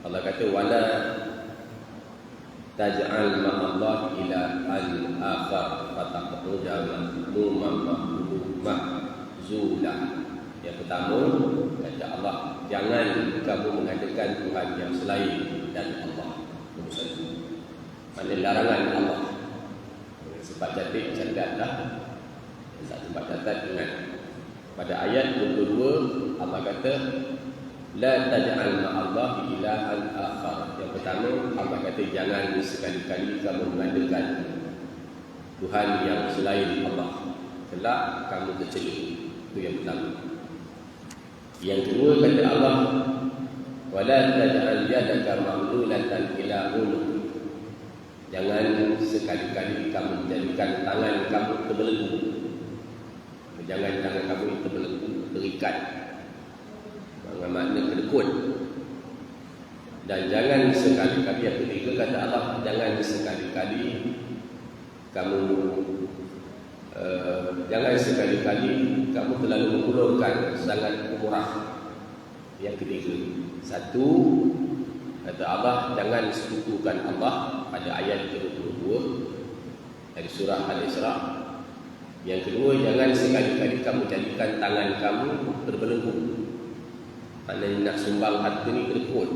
Allah kata wala taj'al ma'allah ila al-akhar fataqruja mahzula. Yang pertama kata Allah, jangan kamu mengadakan Tuhan yang selain dan Allah. Nombor satu, mana larangan Allah. Sebab catat catatlah, tak sebab catat ingat. Pada ayat 22 Allah kata la taj'al ma'allah ilahan akhar. Yang pertama Allah kata jangan sekali-kali kamu mengadakan Tuhan yang selain Allah, kelak kamu tercela. Itu yang pertama. Yang kedua kata Allah wala taj'al yadaka maghlulatan ila unuq. Jangan sekali-kali kamu menjadikan tangan kamu terbelenggu. Jangan tangan kamu terbelenggu, terikat, makna kedekut. Dan jangan sekali-kali, yang ketiga kata Allah, jangan sekali-kali kamu jangan sekali-kali kamu terlalu mengulurkan sangat pemurah. Yang ketiga, satu kata Allah, jangan sekutukan Allah pada ayat ke-22 dari surah Al-Isra. Yang kedua, jangan sekali-kali kamu jadikan tangan kamu berbelenggu. Maknanya nak sumbang harta ni kedekut,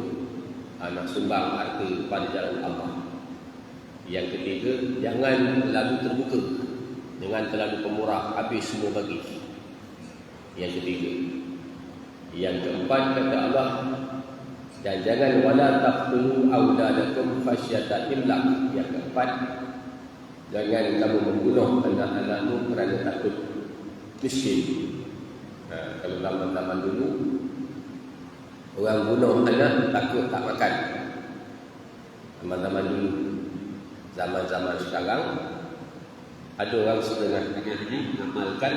nak sumbang harta pada jalan Allah. Yang ketiga, jangan terlalu terbuka, jangan terlalu pemurah, habis semua bagi. Yang ketiga. Yang keempat kata Allah, dan jangan wala taqtulu auladakum khasyata imlaq. Yang keempat, jangan kamu membunuh anak-anakmu kerana takut miskin. Kalau zaman-zaman dulu orang bunuh anak takut tak makan. Zaman-zaman dulu. Zaman-zaman sekarang ada orang setengah negeri mengamalkan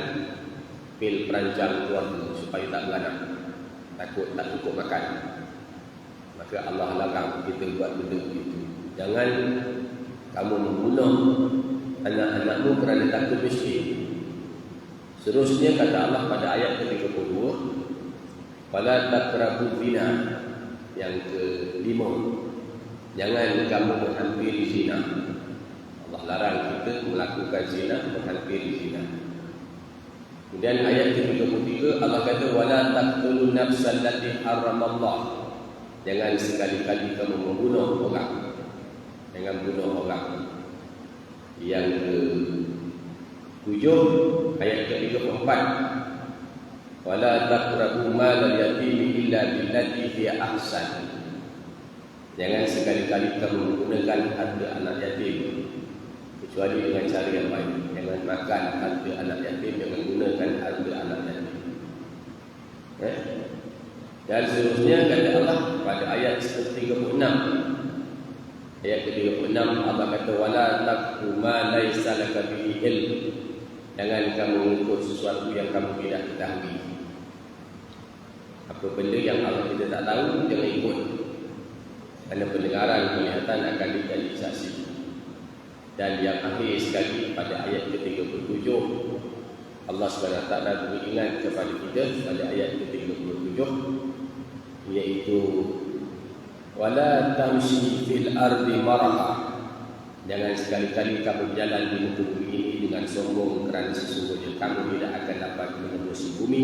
pil perancang keluarga supaya tak beranak, takut tak cukup makan. Maka Allah larang kita buat benda begitu. Jangan kamu membunuh anak-anakmu kerana takut miskin. Seterusnya kata Allah pada ayat ke-32, wala taqrabu zina. Yang kelima, jangan kamu menghampiri zina. Allah larang kita melakukan zina, menghampiri zina. Kemudian ayat ke-33 Allah kata wala taqtulun nafsal lati haramallah. Jangan sekali-kali kamu membunuh orang. Jangan bunuh orang. Yang ke-7 ayat ke-34 wala taqrabu malal yatim illa billati hiya ahsan. Jangan sekali-kali kamu menggunakan harta anak yatim kecuali dengan cara yang baik. Jangan makan harta anak yatim, jangan gunakan harta anak yatim. Dan seterusnya kata Allah pada ayat 36. Ayat ke-36 Allah kata wala taqfu ma laysa laka bihi ilm. Jangan kamu mengikut sesuatu yang kamu tidak ketahui. Apa benda yang Allah kita tak tahu, jangan ikut. Kerana pendengaran, penglihatan akan dijadi saksi. Dan yang akhir sekali pada ayat ke-37 Allah SWT beringat kepada kita pada ayat ke-37, iaitu wala tamshi fil ardi maraha. Jangan sekali-kali kamu berjalan di muka bumi ini dengan sombong, kerana sesungguhnya kamu tidak akan dapat menembus bumi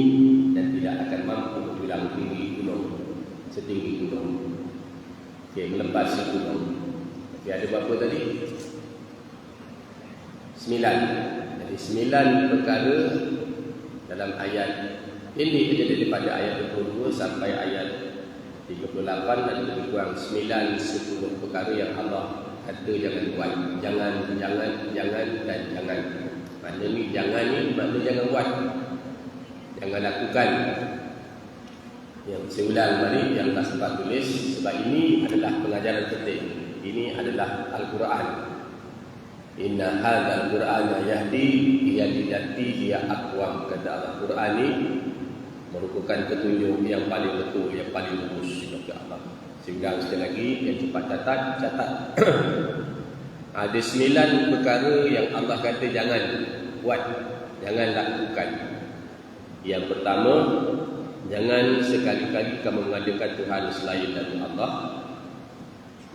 dan tidak akan mampu menjulang tinggi gunung setinggi gunung. Melembasi gunung. Tapi ada berapa tadi? 9. Jadi 9 perkara dalam ayat ini, daripada ayat 22 sampai ayat 38, dan lebih kurang 9-10 perkara yang Allah kata jangan buat. Jangan dan jangan. Maknanya jangan ni maknanya jangan buat, jangan lakukan. Yang saya ulang tadi, yang tak sempat tulis, sebab ini adalah pengajaran penting. Ini adalah Al-Quran. Inna hadzal Qur'ana yahdi ila lillati hiya aqwam. Kata Al-Quran ini merupakan petunjuk yang paling betul, yang paling lurus kepada Allah. Sehingga sekali lagi yang cepat catat. Ada 9 perkara yang Allah kata jangan buat, jangan lakukan. Yang pertama, jangan sekali-kali kamu mengadakan Tuhan selain dari Allah.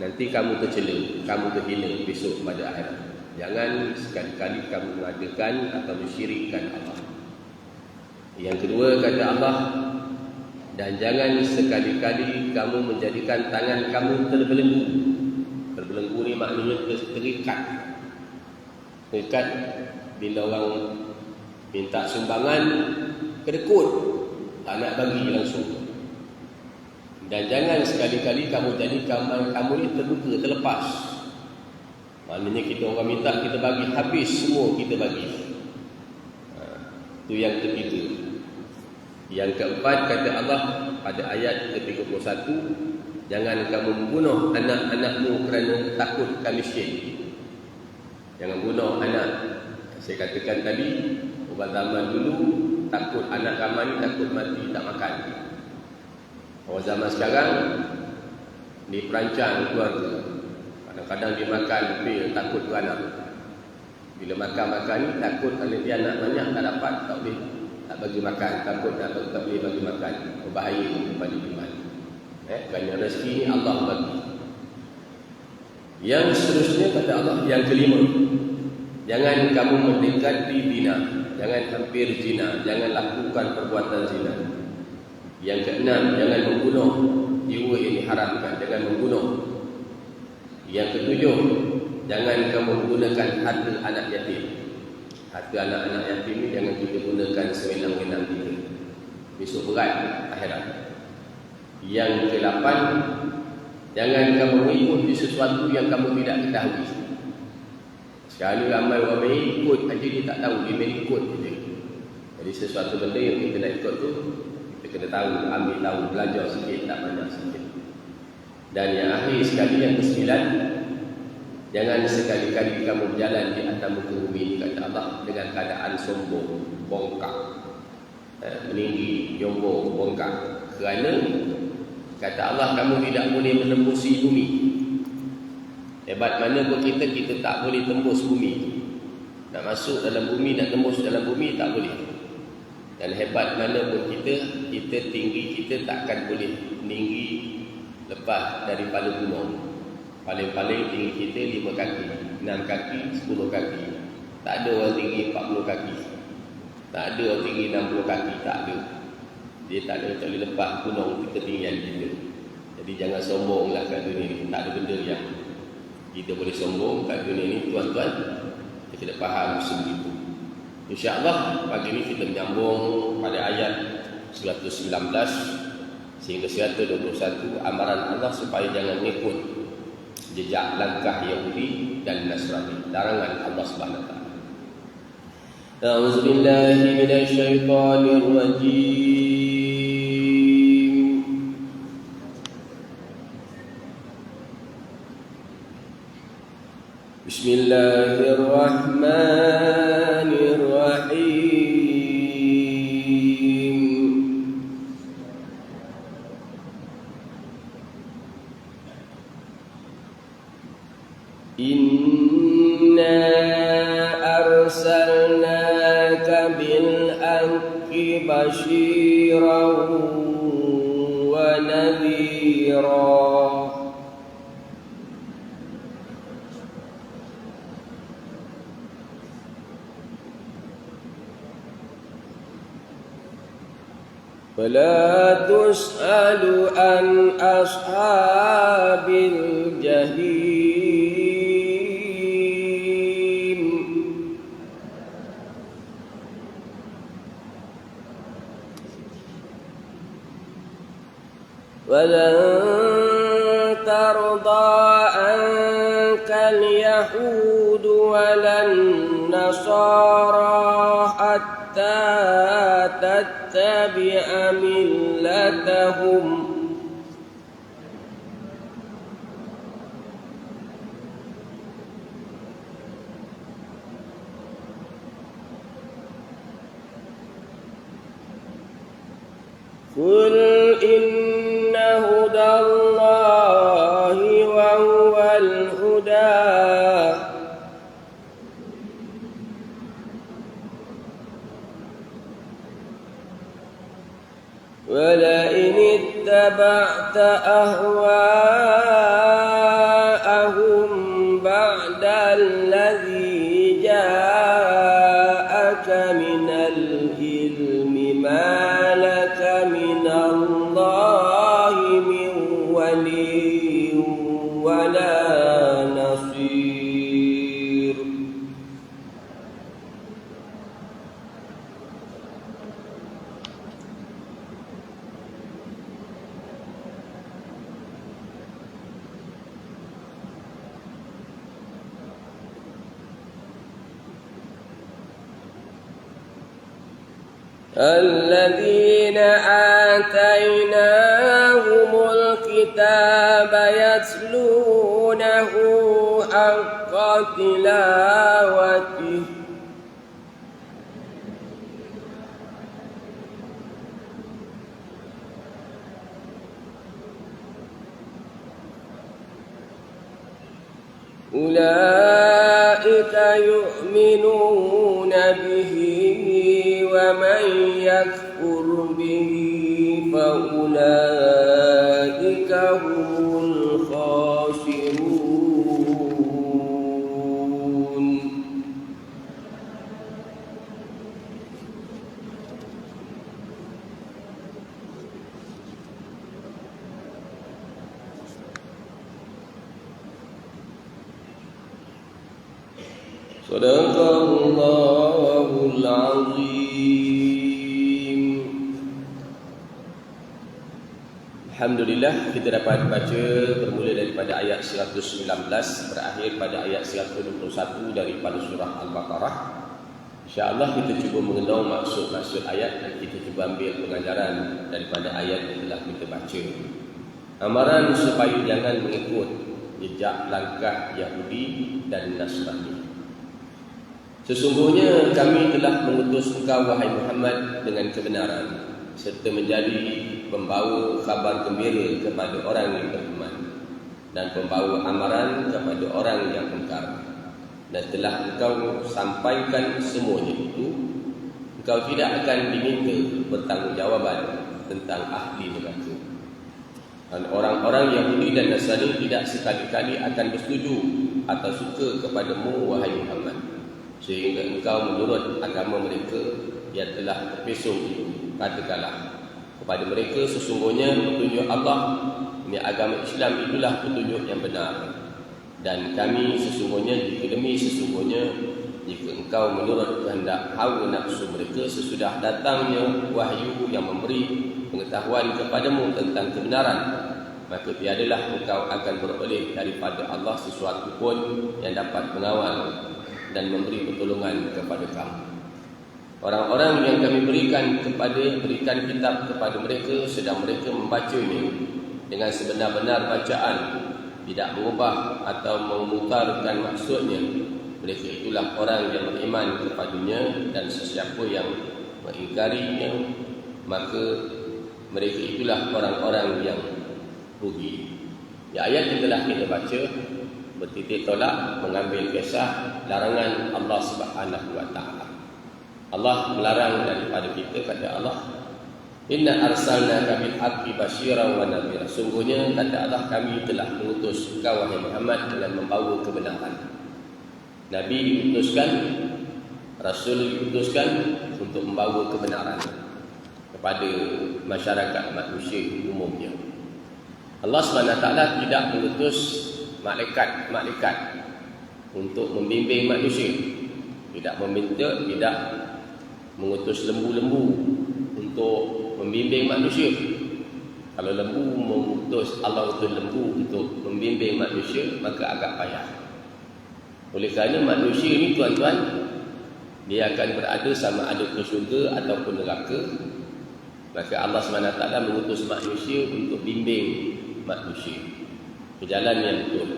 Nanti kamu tercela, kamu terhina besok pada akhirat. Jangan sekali-kali kamu mengadakan atau mensyirikkan Allah. Yang kedua kata Allah, dan jangan sekali-kali kamu menjadikan tangan kamu terbelenggu. Terbelenggu ni maknanya terikat. Terikat bila orang minta sumbangan, kedekut, tak nak bagi langsung. Dan jangan sekali-kali kamu jadikan kamu ni terbuka, terlepas. Maknanya kita orang minta, kita bagi habis semua, kita bagi. Itu yang ketiga. Yang keempat kata Allah pada ayat ke-31, jangan kamu membunuh anak-anakmu kerana takut miskin. Jangan bunuh anak. Saya katakan tadi, orang zaman dulu takut anak ramai ni takut mati tak makan. Orang zaman sekarang ni perancang keluarga. Kadang-kadang dia makan pil takut beranak. Bila makan-makan ni takut kalau dia anak banyak tak dapat, tak boleh, tak bagi makan, takut tak boleh bagi makan. Berbahaya kepada iman. Kerana rezeki ni Allah bagi. Yang seterusnya kata Allah, yang kelima, jangan kamu mendekati zina, jangan hampir zina, jangan lakukan perbuatan zina. Yang keenam, jangan membunuh jiwa yang diharamkan, jangan membunuh. Yang ketujuh, jangan kamu menggunakan harta anak yatim. Harta anak-anak yatim ni jangan kita gunakan sewenang-wenang kita. Besok berat akhirat. Yang ke-8, jangan kamu mengikuti sesuatu yang kamu tidak ketahui. Sekali ramai orang mengikut aja dia tak tahu, dia mengikut je. Jadi sesuatu benda yang kita nak ikut tu, kita kena tahu, ambil tahu, belajar sikit, tak banyak sikit. Dan yang akhir sekali, yang ke-9, jangan sekali-kali kamu berjalan di atas muka bumi, kata Allah, dengan keadaan sombong, bongkak, meninggi, nyombong, bongkak. Kerana kata Allah, kamu tidak boleh menembusi bumi. Hebat mana pun kita tak boleh tembus bumi. Nak masuk dalam bumi, nak tembus dalam bumi, tak boleh. Dan hebat mana pun kita tinggi, kita takkan boleh meninggi lepas daripada gunung. Paling-paling tinggi kita 5 kaki, 6 kaki, 10 kaki. Tak ada orang tinggi 40 kaki. Tak ada orang tinggi 60 kaki, tak ada. Dia tak boleh lepas gunung ketinggian kita. Jadi jangan sombonglah kat dunia ni. Tak ada benda yang kita boleh sombong kat dunia ni, tuan-tuan. Kita kena faham sebegitu. InsyaAllah pagi ni kita menyambung pada ayat 119 sehingga 121, amaran Allah supaya jangan mengikut jejak langkah Yahudi dan Nasrani, larangan Allah Subhanahu wa taala. A'udzubillahi minasyaitonir rajim. Bismillahirrahmanirrahim. Inna arsalnaka bil haqqi basyiran wa nadhira. Fala tus'alu an ashabil jahim. Walan tarda ankal yahud walan nasara hatta tattabi'a millatahum. Qul inna hudallahi wa huwal huda. Wa la in ittaba'ta ahwa'ahum min ba'di ma ja'aka minal ilmi illa ma استكبرت ولي ولا نصير. الذين آتيناهم الكتاب يتلونه حق تلاوته أولئك يؤمنون به ومن يكفر به فأولئك هم الخاسرون. Sadaqallahul azim. Alhamdulillah, kita dapat baca bermula daripada ayat 119 berakhir pada ayat 121 daripada surah Al-Baqarah. InsyaAllah kita cuba mengenal maksud-maksud ayat dan kita cuba ambil pengajaran daripada ayat yang telah kita baca. Amaran supaya jangan mengikut jejak langkah Yahudi dan Nasrani. Sesungguhnya kami telah mengutus engkau wahai Muhammad dengan kebenaran serta menjadi pembawa kabar gembira kepada orang yang beriman dan pembawa amaran kepada orang yang ingkar. Dan telah engkau sampaikan semuanya itu, engkau tidak akan diminta bertanggungjawaban tentang ahli neraka. Dan orang-orang Yahudi dan Nasrani tidak sekali-kali akan bersetuju atau suka kepadamu wahai Muhammad, sehingga engkau menurut agama mereka yang telah terpesong itu. Katakanlah kepada mereka, sesungguhnya petunjuk Allah, ini agama Islam itulah petunjuk yang benar. Dan kami sesungguhnya sesungguhnya jika engkau menurut kehendak hawa nafsu mereka sesudah datangnya wahyu yang memberi pengetahuan kepadamu tentang kebenaran, maka tiadalah engkau akan beroleh daripada Allah sesuatu pun yang dapat mengawal dan memberi pertolongan kepada kamu. Orang-orang yang kami berikan kitab kepada mereka sedang mereka membacanya dengan sebenar-benar bacaan, tidak mengubah atau memutarkan maksudnya. Mereka itulah orang yang beriman kepadanya, dan sesiapa yang mengingkarinya maka mereka itulah orang-orang yang rugi. Ya, ayat yang telah kita baca bertitik tolak mengambil kisah larangan Allah Subhanahu wa taala. Allah melarang daripada kita, kata Allah, inna arsalnaka bil haqqi basyiran wa nadhira. Sungguhnya kata Allah, kami telah mengutus engkau wahai Muhammad dengan membawa kebenaran. Nabi diutuskan, Rasul diutuskan untuk membawa kebenaran kepada masyarakat manusia umumnya. Allah SWT tidak mengutus malaikat untuk membimbing manusia, tidak mengutus lembu-lembu untuk membimbing manusia. Kalau lembu mengutus Allah utus lembu untuk membimbing manusia, maka agak payah. Oleh kerana manusia ni tuan-tuan, dia akan berada sama ada ke syurga ataupun neraka. Maka Allah SWT mengutus manusia untuk bimbing manusia ke jalan yang betul.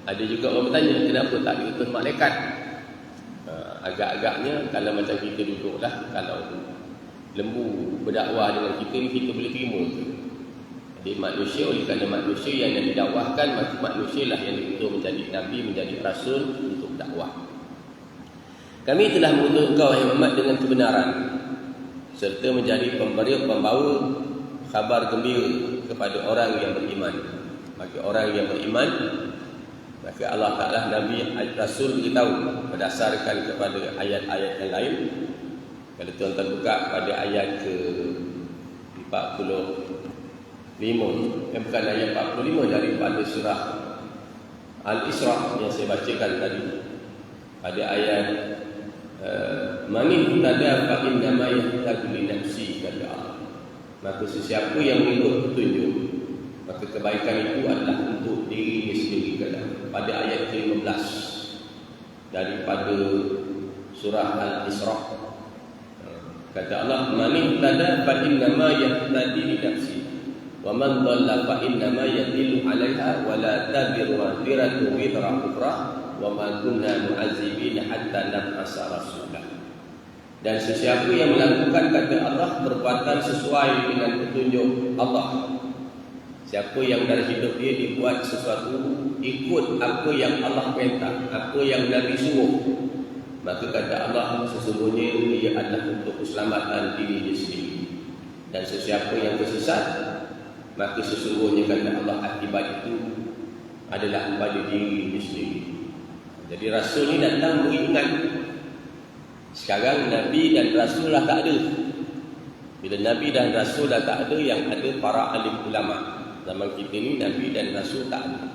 Ada juga orang bertanya, kenapa tak diutus malaikat? Agak-agaknya kalau macam kita duduklah, kalau lembu berdakwah dengan kita ni, kita boleh terima ke? Jadi manusia, oleh kerana manusia yang didakwahkan, maka manusia lah yang diutus menjadi Nabi, menjadi Rasul untuk dakwah. Kami telah mengutus engkau wahai Muhammad dengan kebenaran serta menjadi pembawa kabar gembira kepada orang yang beriman. Bagi orang yang beriman, maka Allah Ta'ala Nabi Rasul beritahu berdasarkan kepada ayat-ayat yang lain. Kalau tuan-tuan buka pada ayat ke 40 bukan ayat 45 daripada surah Al-Isra yang saya bacakan tadi. Pada ayat Mani tada fa inna ma yahtaju li nafsi, kata Allah. Maka sesiapa yang mengikut petunjuk, maka kebaikan itu adalah untuk dirinya sendiri, kata. Pada ayat ke-15 daripada surah Al-Isra, kata Allah, Mani tada fa inna ma yahtaju li nafsi wa man dhalla fa inna ma yadillu 'alaiha wa la taziru waziratun wizra ukhra wa ma kunna mu'azzibina hatta nab'atsa rasulah. Dan sesiapa yang melakukan, kata Allah, perbuatan sesuai dengan petunjuk Allah, siapa yang dalam hidup dia dibuat sesuatu ikut apa yang Allah perintah, apa yang Nabi suruh, maka kata Allah, sesungguhnya ia adalah untuk keselamatan diri dia sendiri. Dan sesiapa yang tersesat, maka sesungguhnya, kata Allah, akibat itu adalah pada diri dia sendiri. Jadi Rasul ni datang beringat. Sekarang Nabi dan Rasul dah tak ada. Bila Nabi dan Rasul dah tak ada, yang ada para alim ulama. Zaman kita ni Nabi dan Rasul tak ada.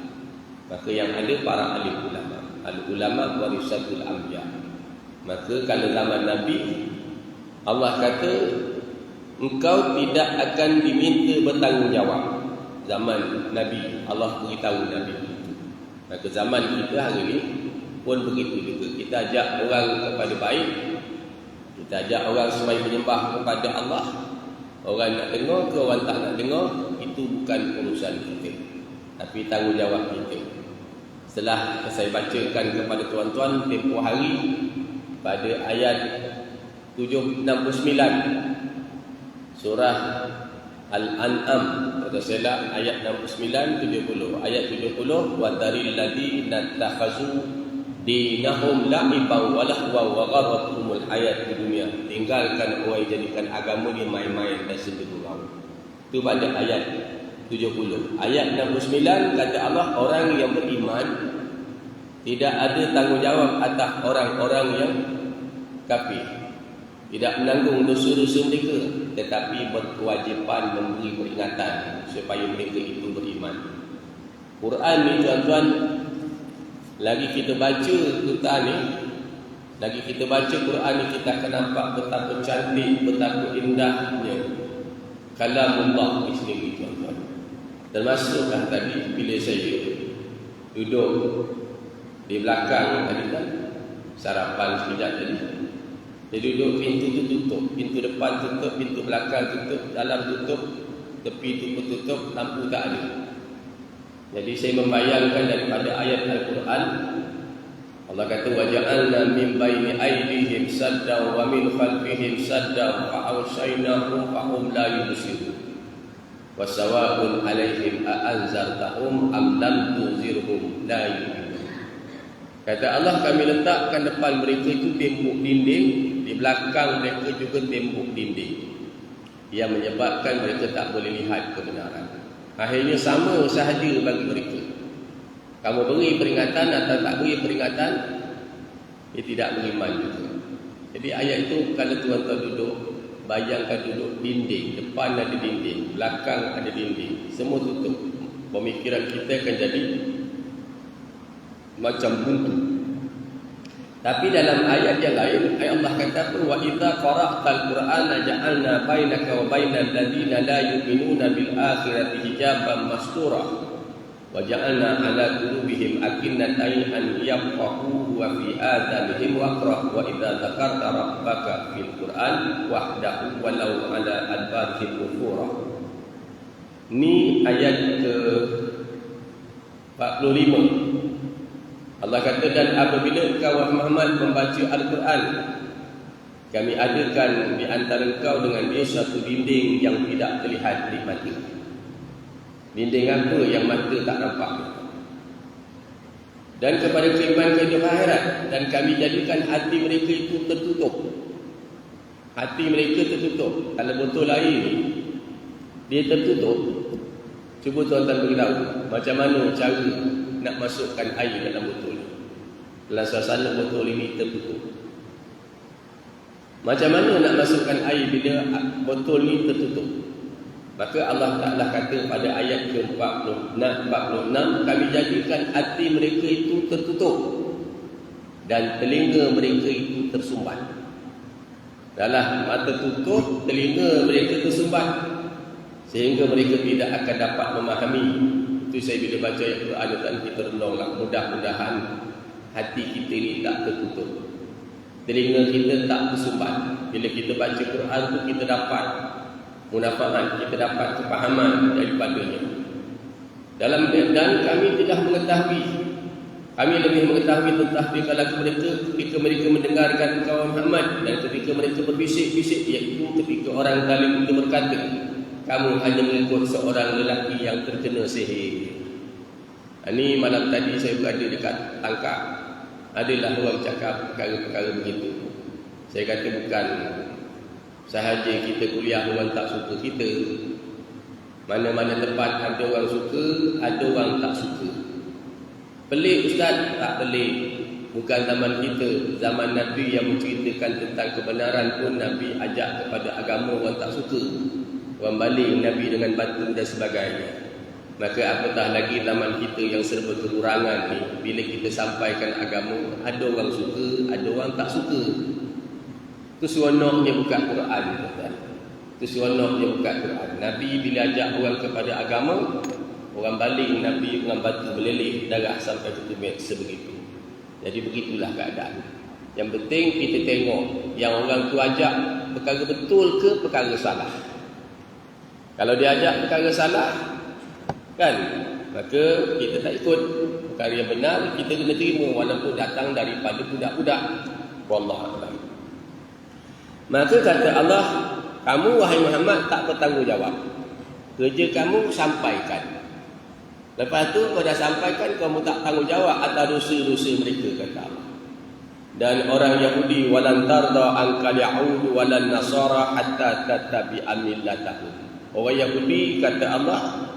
Maka yang ada para alim ulama. Al-ulama warisatul anbiya. Maka kalau zaman Nabi, Allah kata, engkau tidak akan diminta bertanggungjawab. Zaman Nabi, Allah beritahu Nabi. Maka zaman kita hari ni pun begitu juga. Kita ajak orang kepada baik, kita ajak orang semai menyembah kepada Allah. Orang nak dengar ke orang tak nak dengar, itu bukan urusan kita, tapi tanggungjawab kita. Setelah saya bacakan kepada tuan-tuan tempoh hari pada ayat 69 surah Al-An'am, kata saya ayat 69 70. Ayat 70, wa daril ladina takhazu dinahum la'iban wa lahwa wa gharratuhumul hayatid dunya. Tinggalkan orang yang jadikan agama ni main-main dan senda-gurau. Itu pada ayat 70. Ayat 69 kata Allah, orang yang beriman tidak ada tanggungjawab atas orang-orang yang kafir, tidak menanggung dosa-dosa mereka, tetapi berkewajipan memberi peringatan supaya mereka itu beriman. Quran ni tuan-tuan, lagi kita baca Quran ni, lagi kita baca Quran ni, kita akan nampak betapa cantik, betapa indahnya kalamullah ni sendiri, tuan-tuan. Termasuklah tadi bila saya duduk di belakang tadi kan, sarapan sekejap tadi. Dia duduk, pintu tu tutup, pintu depan tutup, pintu belakang tutup, dalam tutup, tepi tu pun tutup, lampu tak ada. Jadi saya membayangkan daripada ayat Al-Quran, Allah kata, waja'alna min baini aydihim saddan wa min khalfihim saddan fa awshaynahum fa hum la yubsirun wa sawa'un 'alaihim a anzartahum am lam tunzirhum la yu'minun. Kata Allah, kami letakkan depan mereka itu tembok dinding, di belakang mereka juga tembok dinding, yang menyebabkan mereka tak boleh lihat kebenaran. Akhirnya sama sahaja bagi mereka. Kamu beri peringatan atau tak beri peringatan, dia tidak beriman juga. Jadi ayat itu kalau tuan-tuan duduk, bayangkan duduk dinding, depan ada dinding, belakang ada dinding, semua tutup. Pemikiran kita akan jadi macam buntu. Tapi dalam ayat yang lain, ayat Allah kata, wa idza qara'tal qur'ana ja'alna bainaka wa bainal ladzina la yu'minuna bil akhirati hijaban mastura wa ja'alna 'ala qulubihim akinnatan an yafqahu wa fi adanihim waqra wa idza dzakarta rabbaka fil qur'an wahdahu walau 'ala adbarihim kufura. Ini ayat ke 45. Allah kata, dan apabila engkau Muhammad membaca Al-Quran, kami adakan di antara engkau dengan dia suatu dinding yang tidak terlihat di mata. Dinding apa? Yang mata tak nampak. Dan kepada keimanan kehidupan akhirat, dan kami jadikan hati mereka itu tertutup. Hati mereka tertutup. Kalau botol air ni dia tertutup, cuba tuan-tuan beritahu macam mana cara nak masukkan air dalam botol ni. Dalam suasana botol ini tertutup, macam mana nak masukkan air bila botol ni tertutup? Maka Allah Ta'ala kata pada ayat ke-46, kami jadikan hati mereka itu tertutup dan telinga mereka itu tersumbat. Dalam mata tutup, telinga mereka tersumbat, sehingga mereka tidak akan dapat memahami. Itu saya bila baca ayat Quran, kita renunglah, mudah-mudahan hati kita ini tak tertutup, telinga kita tak tersumbat. Bila kita baca Quran tu, kita dapat munafaat, kita dapat kepahaman daripadanya. Dan kami tidak mengetahui, kami lebih mengetahui tentang kalangan mereka ketika mereka mendengarkan kaum Muhammad, dan ketika mereka berbisik-bisik, iaitu ketika orang zalim itu berkata, kamu hanya mengikut seorang lelaki yang terkena sihir. Ini malam tadi saya berada dekat Tangkap, adalah orang cakap perkara-perkara begitu. Saya kata bukan sahaja kita kuliah orang tak suka kita. Mana-mana tempat ada orang suka, ada orang tak suka. Pelik Ustaz? Tak pelik. Bukan zaman kita, zaman Nabi yang menceritakan tentang kebenaran pun Nabi ajak kepada agama orang tak suka. Orang baling Nabi dengan batu dan sebagainya. Maka apatah lagi zaman kita yang serba kekurangan ni, bila kita sampaikan agama, ada orang suka, ada orang tak suka. Itu seronoknya buka Quran, tuan. Itu seronoknya buka Quran. Nabi bila ajak orang kepada agama, orang baling Nabi dengan batu meleleh darah sampai ke tumit sebegitu. Jadi begitulah keadaan. Yang penting kita tengok yang orang tu ajak perkara betul ke perkara salah. Kalau dia ajak perkara salah, kan, maka kita tak ikut. Perkara yang benar kita kena terima walaupun datang daripada budak-budak. Wallahu a'lam. Maka kata Allah, kamu wahai Muhammad tak bertanggungjawab. Kerja kamu sampaikan. Lepas tu kau dah sampaikan, kamu tak tanggungjawab atas dosa-dosa mereka, kata Allah. Dan orang Yahudi, walan tarda ankal yahudu walan nasara hatta tattabi'a millatahum. Orang Yahudi, kata Allah,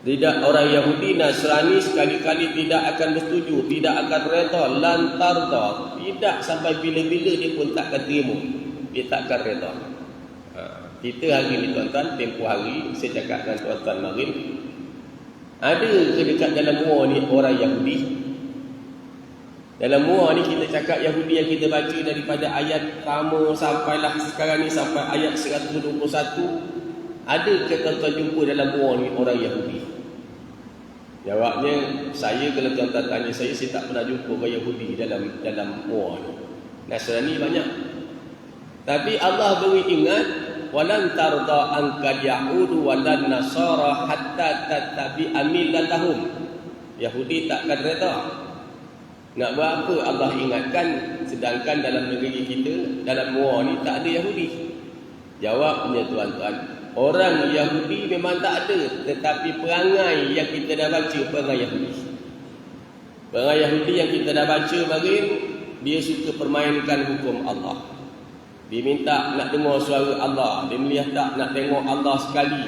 tidak, orang Yahudi Nasrani sekali-kali tidak akan bersetuju, tidak akan reda, lan tarda, tidak sampai bila-bila dia pun tak akan terima, dia tak akan reda. Kita hari ni tuan-tuan, tempoh hari saya cakap dengan tuan-tuan marin, ada ke dekat dalam mua ni orang Yahudi? Dalam mua ni kita cakap Yahudi yang kita baca daripada ayat pertama sampailah sekarang ni sampai ayat 121, ada ke tuan-tuan jumpa dalam mua ni orang Yahudi? Jawabnya, saya kalau tuan-tuan tanya saya tak pernah jumpa orang Yahudi dalam mua ni. Nasrani banyak. Tapi Allah beri ingat, walan tarda ankal yahudu walan nasara hatta tattabi'a millatahum. Yahudi takkan reda. Nak buat apa Allah ingatkan, sedangkan dalam negeri kita, dalam mua ni tak ada Yahudi? Jawabnya tuan-tuan, orang Yahudi memang tak ada, tetapi perangai yang kita dah baca, perangai Yahudi. Perangai Yahudi yang kita dah baca bagian, dia suka permainkan hukum Allah. Dia minta nak dengar suara Allah, dia melihat tak nak tengok Allah sekali.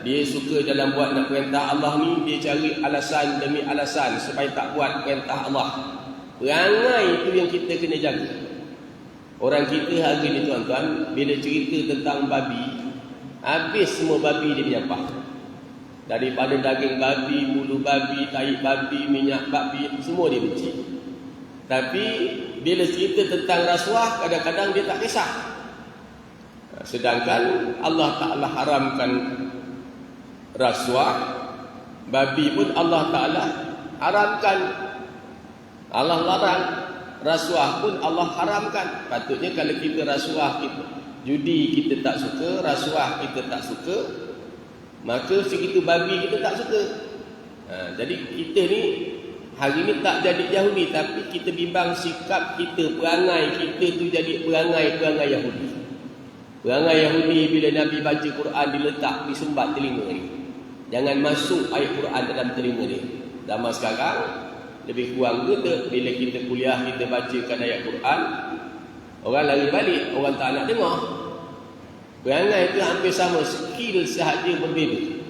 Dia suka dalam buat nak perintah Allah ni, dia cari alasan demi alasan supaya tak buat perintah Allah. Perangai itu yang kita kena jaga. Orang kita hari ni tuan-tuan, bila cerita tentang babi, habis semua babi dia menyampah. Daripada daging babi, bulu babi, tahi babi, minyak babi, semua dia benci. Tapi bila cerita tentang rasuah, kadang-kadang dia tak kisah. Sedangkan Allah Ta'ala haramkan rasuah, babi pun Allah Ta'ala haramkan. Allah larang. Rasuah pun Allah haramkan. Patutnya kalau kita rasuah, kita judi kita tak suka, rasuah kita tak suka, maka segitu babi kita tak suka. Jadi kita ni hari ni tak jadi Yahudi, tapi kita bimbang sikap kita, perangai kita tu jadi perangai Yahudi. Perangai Yahudi bila Nabi baca Quran diletak di sumbat telinga ni. Jangan masuk ayat Quran dalam telinga ni. Zaman sekarang lebih kurang ke bila kita kuliah, kita bacakan ayat Quran, orang lari balik, orang tak nak dengar. Perangai itu hampir sama, skill sahaja berbeza.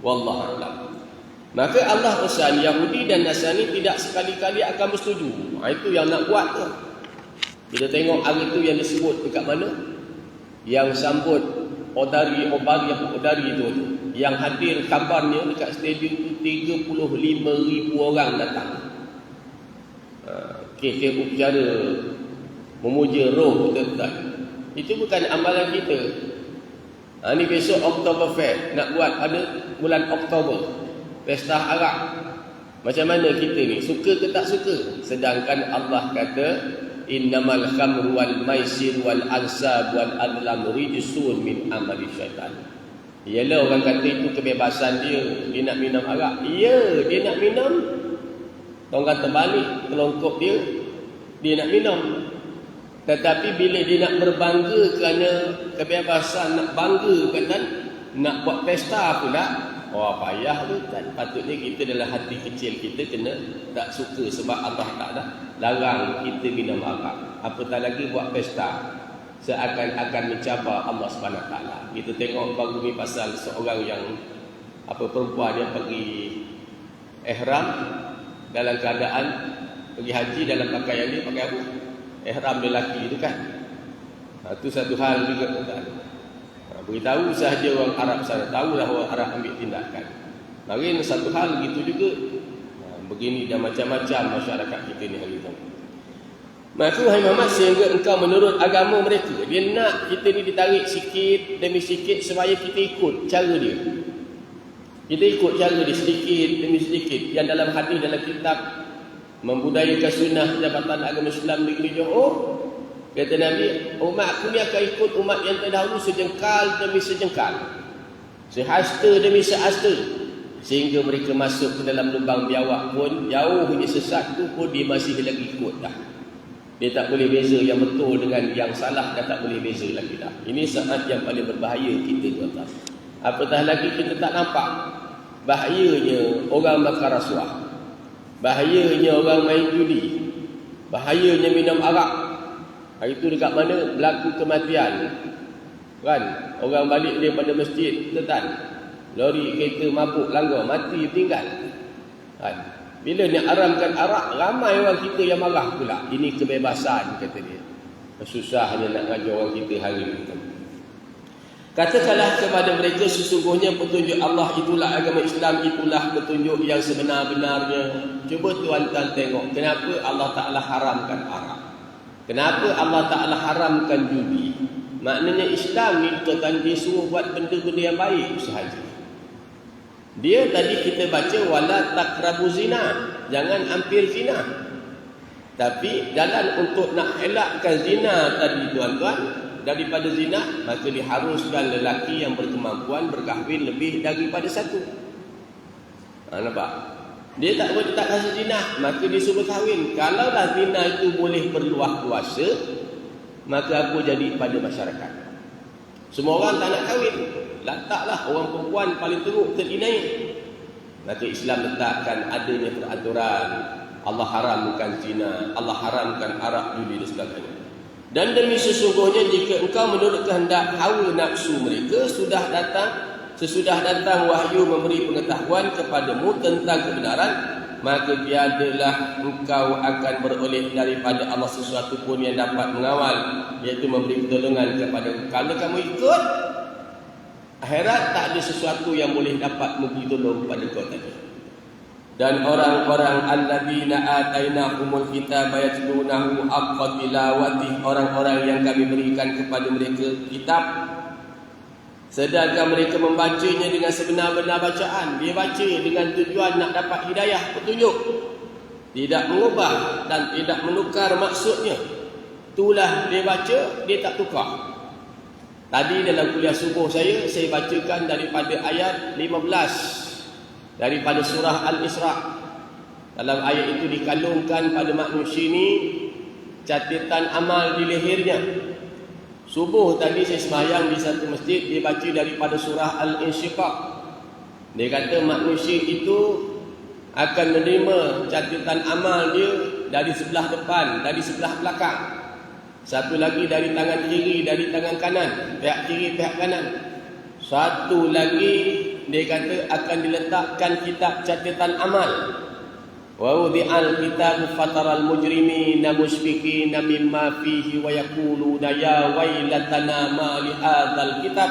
Wallahu a'lam. Maka Allah pesan Yahudi dan Nasrani tidak sekali-kali akan bersetuju. Itu yang nak buat tu. Kita tengok hari itu yang disebut dekat mana? Yang sambut Odari itu yang hadir kabarnya dekat stadium tu 35,000 orang datang. Kes upacara memuja roh betul-betul. Itu bukan amalan kita. Ni besok Oktoberfest nak buat pada bulan Oktober, pesta arak. Macam mana kita ni, suka ke tak suka? Sedangkan Allah kata innamal khamru wal maisir wal ansab wal adlam rijsun min amali syaitan. Ialah orang kata itu kebebasan dia nak minum arak. Ya, dia nak minum. Orang kata balik kelongkop dia nak minum. Tetapi bila dia nak berbangga kerana kebebasan, nak bangga kan, nak buat pesta pula, payah tu kan. Patutnya kita dalam hati kecil kita kena tak suka sebab Allah Ta'ala larang kita minum arak. Apatah lagi buat pesta seakan-akan mencabar Allah SWT. Kita tengok baru ni pasal seorang yang perempuan dia pergi ihram dalam keadaan pergi haji, dalam pakaian dia pakai apa? Ihram lelaki tu kan. Itu satu hal juga tuan. Beritahu sahaja orang Arab sana, tahulah orang Arab ambil tindakan. Mari satu hal gitu juga. Begini dan macam-macam masyarakat kita ni hari ini. Maka wahai Muhammad, sehingga engkau menurut agama mereka, dia nak kita ni ditarik sikit demi sikit supaya kita ikut cara dia. Kita ikut cara dia sedikit demi sedikit. Yang dalam hadis, dalam kitab Membudayakan Sunnah Jabatan Agama Islam Negeri Johor, kata Nabi, umatku ni akan ikut umat yang terdahulu sejengkal demi sejengkal, sehasta demi sehasta, sehingga mereka masuk ke dalam lubang biawak pun, jauh punya sesat tu pun dia masih lagi ikut dah. Dia tak boleh beza yang betul dengan yang salah, dah tak boleh beza lagi dah. Ini saat yang paling berbahaya kita tuan-tuan. Apatah lagi kita tak nampak bahayanya orang bakar rasuah, bahayanya orang main judi, bahayanya minum arak. Hari itu dekat mana berlaku kematian kan, orang balik daripada masjid tetan, lori kereta mabuk langgar, mati tinggal kan. Bila nak haramkan arak, ramai orang kita yang marah pula. Ini kebebasan kata dia. Susahnya nak ngajar orang kita hari ini. Katakanlah kepada mereka, sesungguhnya petunjuk Allah itulah agama Islam, itulah petunjuk yang sebenar-benarnya. Cuba tuan-tuan tengok kenapa Allah Ta'ala haramkan arak, kenapa Allah Ta'ala haramkan judi. Maknanya Islam ni tuan-tuan, dia suruh buat benda-benda yang baik sahaja. Dia tadi kita baca wala taqrabu zina, jangan hampir zina. Tapi jalan untuk nak elakkan zina tadi tuan-tuan, daripada zina, maka diharuskan lelaki yang berkemampuan berkahwin lebih daripada satu. Nampak? Dia tak rasa zina, maka dia suruh kahwin. Kalaulah zina itu boleh berluah kuasa, maka apa jadi pada masyarakat? Semua orang tak nak kahwin, letaklah orang perempuan paling teruk terdinaik. Maka Islam letakkan adanya peraturan. Allah haramkan zina, Allah haramkan arak, judi dan sebagainya. Dan demi sesungguhnya jika engkau menurut kehendak hawa nafsu mereka, sesudah datang wahyu memberi pengetahuan kepadamu tentang kebenaran, maka tiadalah engkau akan beroleh daripada Allah sesuatu pun yang dapat mengawal, iaitu memberi pertolongan kepada. Kalau kamu ikut, akhirat tak ada sesuatu yang boleh dapat memberi tolong pada kau tadi. Dan orang-orang alladzina atainahumul kitaba yatlunahu haqqa tilawati, orang-orang yang kami berikan kepada mereka kitab, sedangkan mereka membacanya dengan sebenar-benar bacaan. Dia baca dengan tujuan nak dapat hidayah, petunjuk, tidak mengubah dan tidak menukar maksudnya. Itulah dia baca, dia tak tukar. Tadi dalam kuliah subuh saya bacakan daripada ayat 15 daripada surah Al-Isra. Dalam ayat itu dikalungkan pada manusia ini catatan amal di lehernya. Subuh tadi saya sembahyang di satu masjid, dia baca daripada surah Al-Insyiqaq. Dia kata manusia itu akan menerima catatan amal dia dari sebelah depan, dari sebelah belakang. Satu lagi dari tangan kiri, dari tangan kanan, pihak kiri, pihak kanan. Satu lagi dia kata akan diletakkan kitab catatan amal. Wa wudi'al kitabu fataral mujrimina mushfiqina mimma fihi wa yaquluna ya wailatana ma li hadzal kitab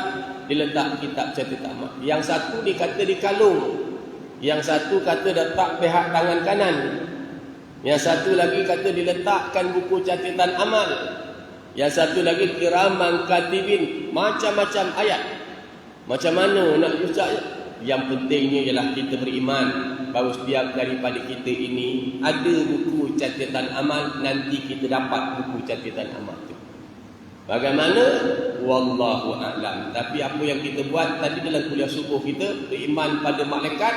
diletak kitab catatan amal. Yang satu dikata di kalung, yang satu kata letak pihak tangan kanan, yang satu lagi kata diletakkan buku catatan amal, yang satu lagi kiraman katibin. Macam-macam ayat. Macam mana nak ucapnya? Yang pentingnya ialah kita beriman bahawa setiap daripada kita ini ada buku catatan amal. Nanti kita dapat buku catatan amal itu. Bagaimana? Wallahu a'lam. Tapi apa yang kita buat tadi dalam kuliah subuh kita, beriman pada malaikat.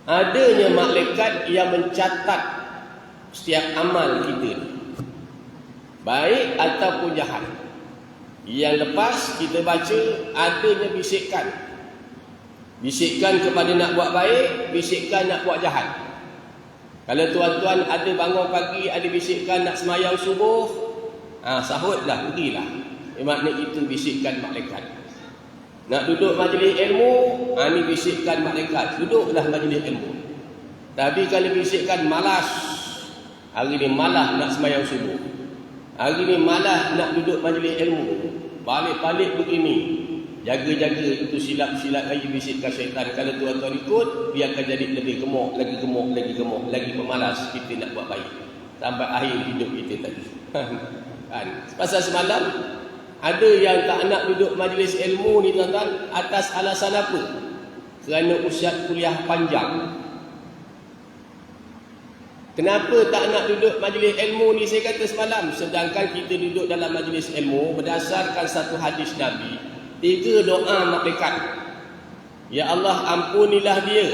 Adanya malaikat yang mencatat setiap amal kita, baik ataupun jahat. Yang lepas kita baca adanya bisikan. Bisikan kepada nak buat baik, bisikan nak buat jahat. Kalau tuan-tuan ada bangun pagi, ada bisikan nak semayang subuh, sahutlah, pergilah. Makna itu bisikan malaikat. Nak duduk majlis ilmu, ni bisikan malaikat. Duduklah majlis ilmu. Tapi kalau bisikan malas, hari ni malas nak semayang subuh, hari ni malas nak duduk majlis ilmu, balik-balik begini, jaga-jaga itu silap-silap lagi bisikan syaitan. Kalau tuan-tuan ikut, dia akan jadi lebih gemuk, lagi gemuk, lagi gemuk, lagi pemalas kita nak buat baik sampai akhir hidup kita tadi. Kan? Pasal semalam ada yang tak nak duduk majlis ilmu ni tuan-tuan, atas alasan apa? Kerana usia kuliah panjang. Kenapa tak nak duduk majlis ilmu ni? Saya kata semalam, sedangkan kita duduk dalam majlis ilmu berdasarkan satu hadis Nabi, 3 doa malaikat. Ya Allah, ampunilah dia,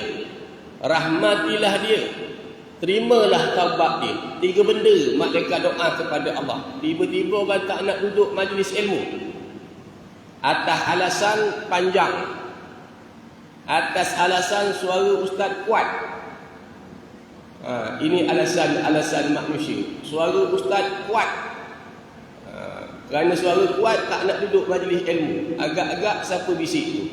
rahmatilah dia, terimalah taubat dia. 3 benda malaikat doa kepada Allah. Tiba-tiba orang tak nak duduk majlis ilmu atas alasan panjang, atas alasan suara ustaz kuat. Ini alasan manusia. Suara ustaz kuat. Kerana suara kuat tak nak duduk majlis ilmu. Agak-agak siapa bisik tu.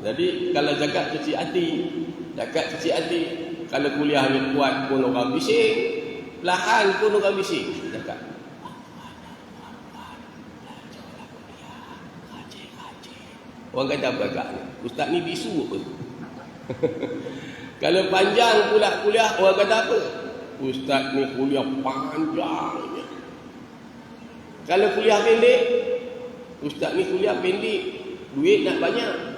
Jadi kalau jaga kecil hati, kalau kuliah ni kuat pun orang bisik, lahan pun orang bisik. Jaga. Orang kata apa agak ni? Ustaz ni bisu apa? Kalau panjang pula kuliah, orang kata apa? Ustaz ni kuliah panjangnya. Kalau kuliah pendek, ustaz ni kuliah pendek, duit nak banyak.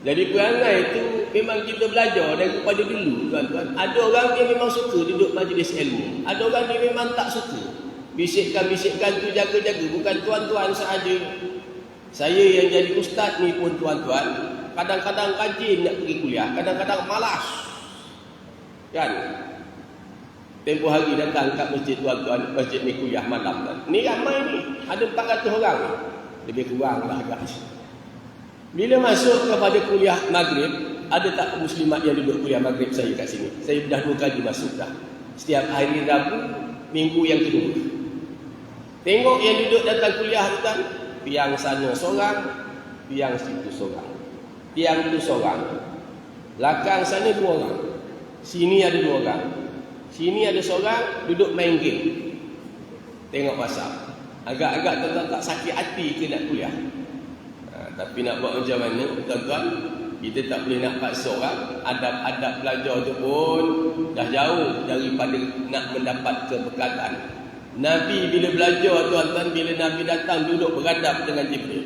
Jadi perangai itu memang kita belajar daripada dulu, tuan-tuan. Ada orang dia memang suka duduk majlis ilmu, ada orang dia memang tak suka. Bisikan-bisikan tu jaga-jaga. Bukan tuan-tuan sahaja. Saya yang jadi ustaz ni pun tuan-tuan, kadang-kadang rajin nak pergi kuliah, kadang-kadang malas. Kan? Tempoh hari datang kat masjid tuan-tuan, masjid ni kuliah malam kan. Ni ramai ni, ada 400 orang. Lebih kurang lah agak. Bila masuk kepada kuliah maghrib, ada tak muslimat yang duduk kuliah maghrib saya kat sini? Saya dah 2 kali masuk dah. Setiap hari Rabu, minggu yang kedua. Tengok yang duduk datang kuliah tu kan, tiang sana seorang, tiang situ seorang. Tiang tu seorang. Belakang sana 2 orang. Sini ada 2 orang. Sini ada seorang duduk main game. Tengok WhatsApp. Agak-agak tuan-tuan tak sakit hati ke nak kuliah. Tapi nak buat macam mana tuan-tuan? Kita tak boleh nak paksa orang. Adab-adab belajar tu pun dah jauh daripada nak mendapat kebekatan. Nabi bila belajar tuan-tuan, bila Nabi datang duduk beradab dengan Jibril.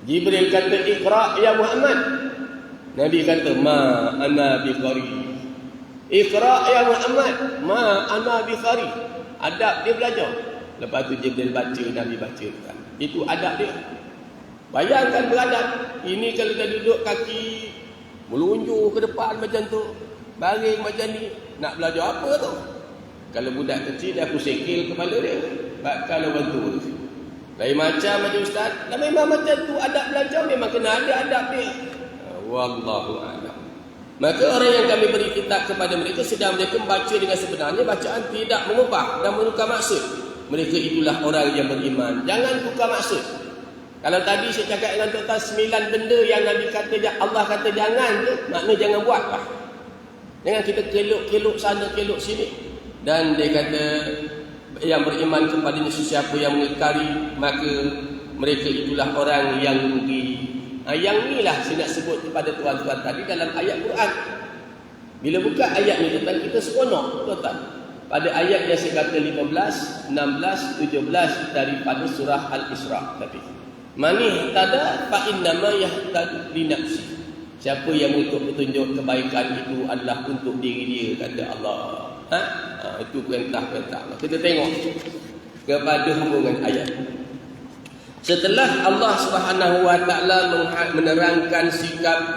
Jibril kata, "Iqra' ya Muhammad." Nabi kata, "Ma ana biqari." "Iqra' ya Muhammad." "Ma ana biqari." Adab dia belajar. Lepas tu Jibril baca, Nabi baca kan. Itu adab dia. Bayangkan beradab. Ini kalau dah duduk kaki melunjuk ke depan macam tu, baring macam ni, nak belajar apa tu? Kalau budak kecil dia aku sekil kepala dia. Kalau bantu lain macam ustaz. Dan memang macam tu adab belajar, memang kena ada adab dia. Wallahu a'lam. Maka orang yang kami beri kitab kepada mereka, sedang mereka membaca dengan sebenarnya, bacaan tidak mengubah dan menukar maksud. Mereka itulah orang yang beriman. Jangan tukar maksud. Kalau tadi saya cakap dengan tuan-tuan 9 benda yang Nabi kata, Allah kata jangan tu, maknanya jangan buat lah. Jangan kita keluk-keluk sana, keluk sini. Dan dia kata yang beriman kepadanya sesiapa yang mengingkari, maka mereka itulah orang yang rugi. Yang inilah saya nak sebut kepada tuan-tuan tadi dalam ayat Quran. Bila buka ayat ni tuan, kita seronok tuan. Pada ayat yang saya kata 15, 16, 17 daripada surah Al-Isra tadi. Mani tada fa innama yahtadi li nafsi. Siapa yang untuk petunjuk kebaikan itu adalah untuk diri dia, kata Allah. Itu perintah-perintah. Kita tengok kepada hubungan ayat. Setelah Allah Subhanahu wa taala menerangkan sikap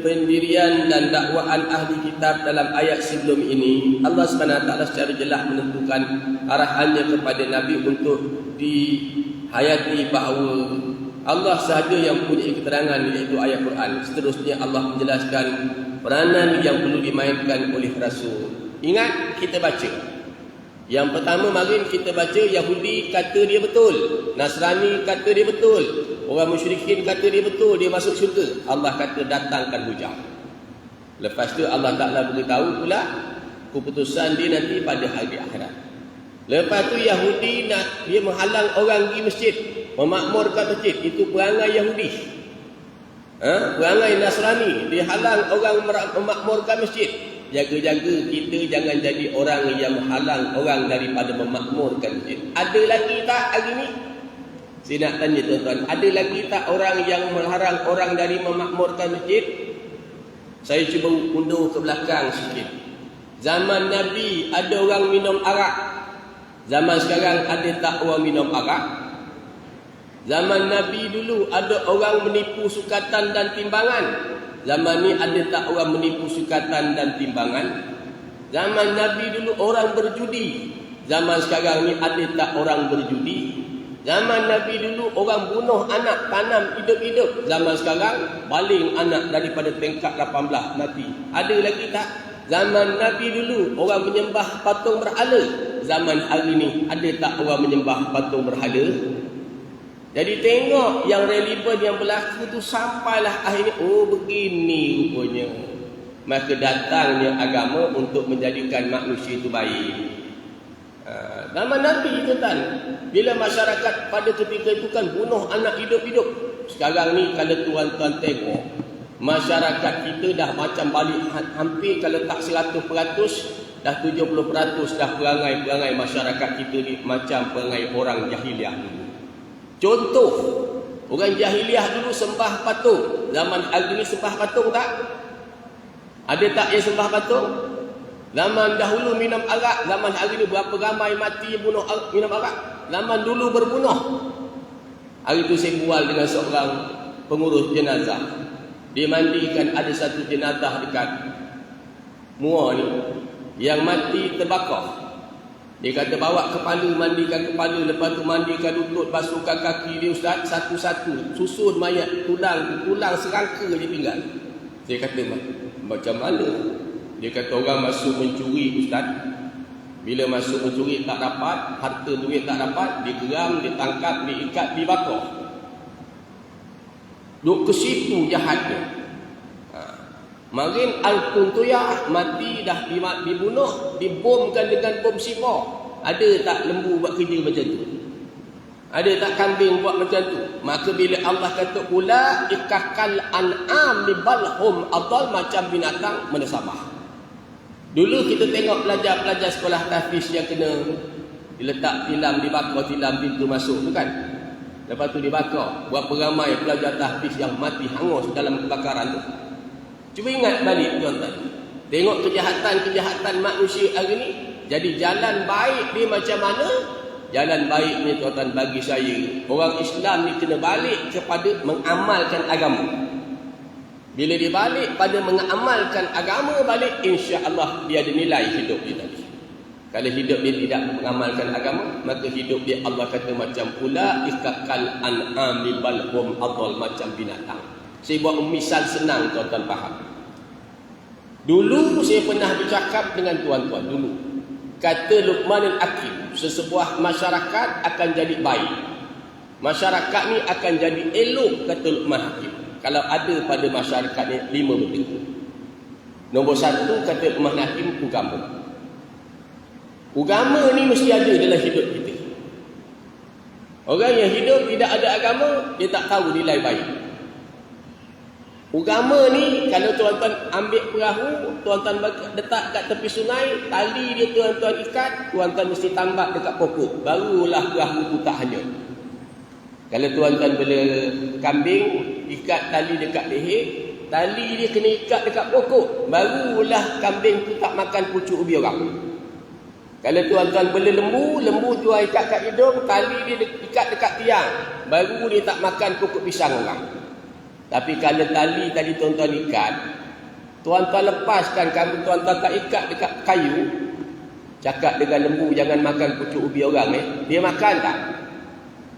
pendirian dan dakwaan ahli kitab dalam ayat sebelum ini, Allah Subhanahu wa taala secara jelas menentukan arahannya kepada Nabi untuk dihayati bahawa Allah sahaja yang punya keterangan, iaitu ayat Quran. Seterusnya Allah menjelaskan peranan yang perlu dimainkan oleh Rasul. Ingat kita baca. Yang pertama mari kita baca, Yahudi kata dia betul, Nasrani kata dia betul, orang musyrikin kata dia betul, dia masuk syurga. Allah kata datangkan hujah. Lepas tu Allah Ta'ala beritahu pula keputusan dia nanti pada hari akhirat. Lepas tu Yahudi dia menghalang orang pergi masjid, memakmurkan masjid. Itu perangai Yahudi. Perangai Nasrani, dia halang orang memakmurkan masjid. Jaga-jaga kita jangan jadi orang yang menghalang orang daripada memakmurkan masjid. Ada lagi tak hari ni? Saya nak tanya tuan-tuan, ada lagi tak orang yang menghalang orang dari memakmurkan masjid? Saya cuba undur ke belakang sikit. Zaman Nabi ada orang minum arak. Zaman sekarang ada tak orang minum arak? Zaman Nabi dulu ada orang menipu sukatan dan timbangan. Zaman ni ada tak orang menipu sukatan dan timbangan? Zaman Nabi dulu orang berjudi. Zaman sekarang ni ada tak orang berjudi? Zaman Nabi dulu orang bunuh anak tanam hidup-hidup. Zaman sekarang baling anak daripada tingkat 18 mati. Ada lagi tak? Zaman Nabi dulu orang menyembah patung berhala. Zaman hari ni ada tak orang menyembah patung berhala? Jadi tengok yang relevan yang berlaku tu sampailah akhirnya, oh begini rupanya. Maka datangnya agama untuk menjadikan manusia itu baik. Zaman Nabi itu kan, bila masyarakat pada ketika itu kan bunuh anak hidup-hidup. Sekarang ni kalau tuan-tuan tengok, masyarakat kita dah macam balik hampir kalau tak 100%, dah 70% dah perangai-perangai masyarakat kita ni macam perangai orang jahiliah dulu. Contoh, orang jahiliah dulu sembah patung. Zaman hari ni sembah patung tak? Ada tak yang sembah patung? Zaman dahulu minum arak. Zaman hari ni berapa ramai mati minum arak? Zaman dulu berbunuh. Hari tu saya bual dengan seorang pengurus jenazah. Dia mandikan ada satu jenazah dekat Muar ni yang mati terbakar. Dia kata bawa kepala, mandikan kepala, lepas tu mandikan lutut, basuhkan kaki dia ustaz, satu-satu susun mayat, tulang serangka je tinggal. Saya kata macam mana? Dia kata orang masuk mencuri ustaz, bila masuk mencuri tak dapat, harta duit tak dapat, dia geram, dia tangkap, dia ikat, dibakar. Duk ke situ jahatnya. Marin Al-Quntuyah mati dah dibunuh, dibomkan dengan bom C4. Ada tak lembu buat kerja macam tu? Ada tak kambing buat macam tu? Maka bila Allah kata pula ikakal an'am libalhum adal, macam binatang menasabah. Dulu kita tengok pelajar-pelajar sekolah tahfiz yang kena diletak tilam, dibakar tilam pintu masuk tu kan. Lepas tu dibakar. Berapa ramai pelajar tahfiz yang mati hangus dalam kebakaran tu. Cuba ingat balik tuan-tuan. Tengok kejahatan manusia hari ni. Jadi jalan baik dia macam mana? Jalan baik ni tuan-tuan bagi saya, orang Islam ni kena balik kepada mengamalkan agama. Bila dia balik pada mengamalkan agama balik, insya-Allah dia ada nilai hidup dia tadi. Kalau hidup dia tidak mengamalkan agama, maka hidup dia Allah kata macam pula ikakal an'am libalhum adall, macam binatang. Saya buat misal senang tuan-tuan faham. Dulu saya pernah bercakap dengan tuan-tuan dulu. Kata Luqman Al-Hakim, sesebuah masyarakat akan jadi baik. Masyarakat ni akan jadi elok, kata Luqman Hakim, kalau ada pada masyarakat ni 5 benda. Nombor 1 kata Luqman Hakim, agama. Agama ni mesti ada dalam hidup kita. Orang yang hidup tidak ada agama, dia tak tahu nilai baik. Agama ni, kalau tuan-tuan ambil perahu, tuan-tuan letak kat tepi sungai, tali dia tuan-tuan ikat, tuan-tuan mesti tambat dekat pokok. Barulah perahu tu tak hanyut. Kalau tuan-tuan bela kambing, ikat tali dekat leher, tali dia kena ikat dekat pokok. Barulah kambing tu tak makan pucuk ubi orang. Kalau tuan-tuan bela lembu, lembu tuan ikat kat hidung, tali dia ikat dekat tiang. Baru dia tak makan pokok pisang orang. Tapi kalau tali tadi tuan-tuan ikat, tuan-tuan lepaskan, kamu tuan-tuan tak ikat dekat kayu, cakap dengan lembu jangan makan pucuk ubi orang dia makan tak?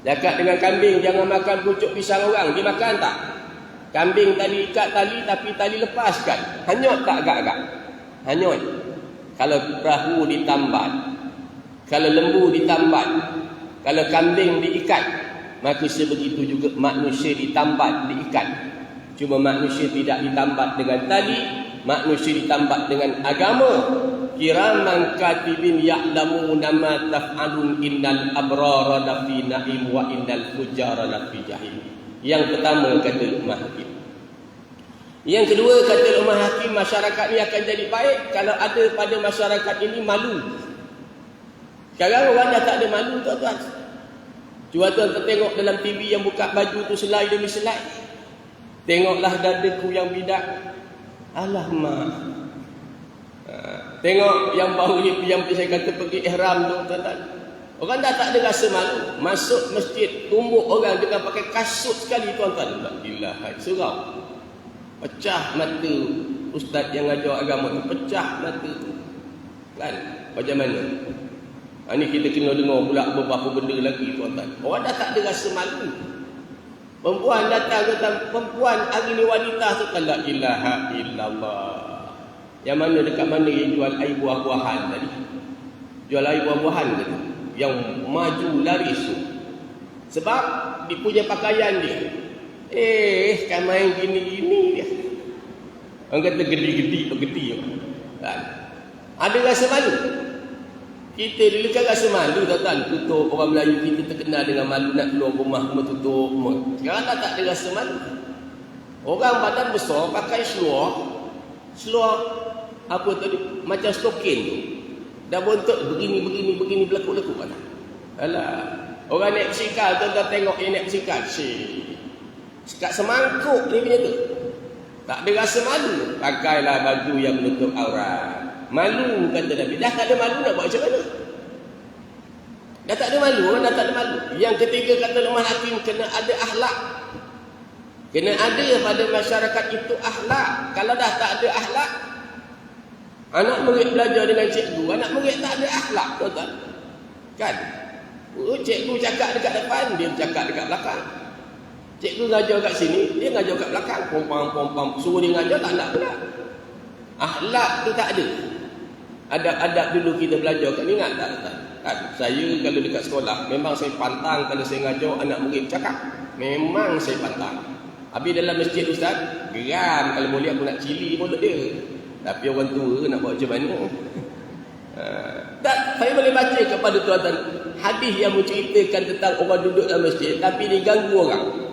Cakap dengan kambing jangan makan pucuk pisang orang, dia makan tak? Kambing tadi ikat tali tapi tali lepaskan, hanyut tak agak-agak? Hanyut. Kalau perahu ditambat, kalau lembu ditambat, kalau kambing diikat, maka sebegitu juga manusia ditambat, diikat. Cuma manusia tidak ditambat dengan tali, manusia ditambat dengan agama. Kiraman katibin ya'lamuna ma taf'alun innal abrara lafi na'im wa innal fujara lafi jahim. Yang pertama kata Luqman Hakim. Yang kedua kata Luqman Hakim, masyarakat ni akan jadi baik kalau ada pada masyarakat ini malu. Sekarang orang dah tak ada malu, tuan-tuan. Tuan-tuan tengok dalam TV yang buka baju tu selai demi selai. Tengoklah dadaku yang bidak. Alamak. Tengok yang baru ni yang saya kata pergi ihram tu, tuan-tuan. Orang dah tak ada rasa malu. Masuk masjid, tumbuk orang dengan pakai kasut sekali, tuan-tuan. Alhamdulillah, surau. Pecah mata ustaz yang ajar agama tu, pecah mata. Kan? Macam mana? Ini kita kena dengar pula beberapa benda lagi, tuan-tuan. Orang dah tak ada rasa malu. Perempuan datang, perempuan hari ni wanita tu kan, la ilaha illallah. Yang mana dekat mana yang jual air buah-buahan tadi? Jual air buah-buahan tadi. Yang maju laris tu. Sebab dia punya pakaian dia. Kan main gini-gini dia. Orang kata gedi-gedi. Kan? Ada rasa malu. Kita dulu kan rasa malu, tuan-tuan. Tutup, orang Melayu kita terkenal dengan malu, nak keluar rumah semua tutup. Sekarang tak ada rasa malu. Orang badan besar pakai seluar apa tadi, macam stokin tu. Dah bontot begini berlekuk-lekuk kan. Alah, orang naik basikal, tuan-tuan tengok yang naik basikal. Sekat semangkuk ni punya tu. Tak ada rasa malu. Pakailah baju yang menutup aurat. Malu kata Nabi. Dah tak ada malu nak buat macam mana? Dah tak ada malu, orang dah tak ada malu. Yang ketiga kata Luqman Hakim, kena ada akhlak. Kena ada pada masyarakat itu akhlak. Kalau dah tak ada akhlak, anak murid belajar dengan cikgu, anak murid tak ada akhlak, tuan-tuan. Kan? Cikgu cakap dekat depan, dia cakap dekat belakang. Cikgu ngajar kat sini, dia ngajar kat belakang. Pompang. Suruh dia ngajar, tak nak pula. Akhlak tu tak ada. Adab-adab dulu kita belajar kan, ingat tak? Kan? Saya kalau dekat sekolah, memang saya pantang kalau saya ngajar anak murid cakap. Memang saya pantang. Habis dalam masjid ustaz, geram kalau boleh aku nak cili mulut dia. Tapi orang tua nak buat macam mana? Saya boleh baca kepada tuan-tuan hadis yang menceritakan tentang orang duduk dalam masjid tapi diganggu orang.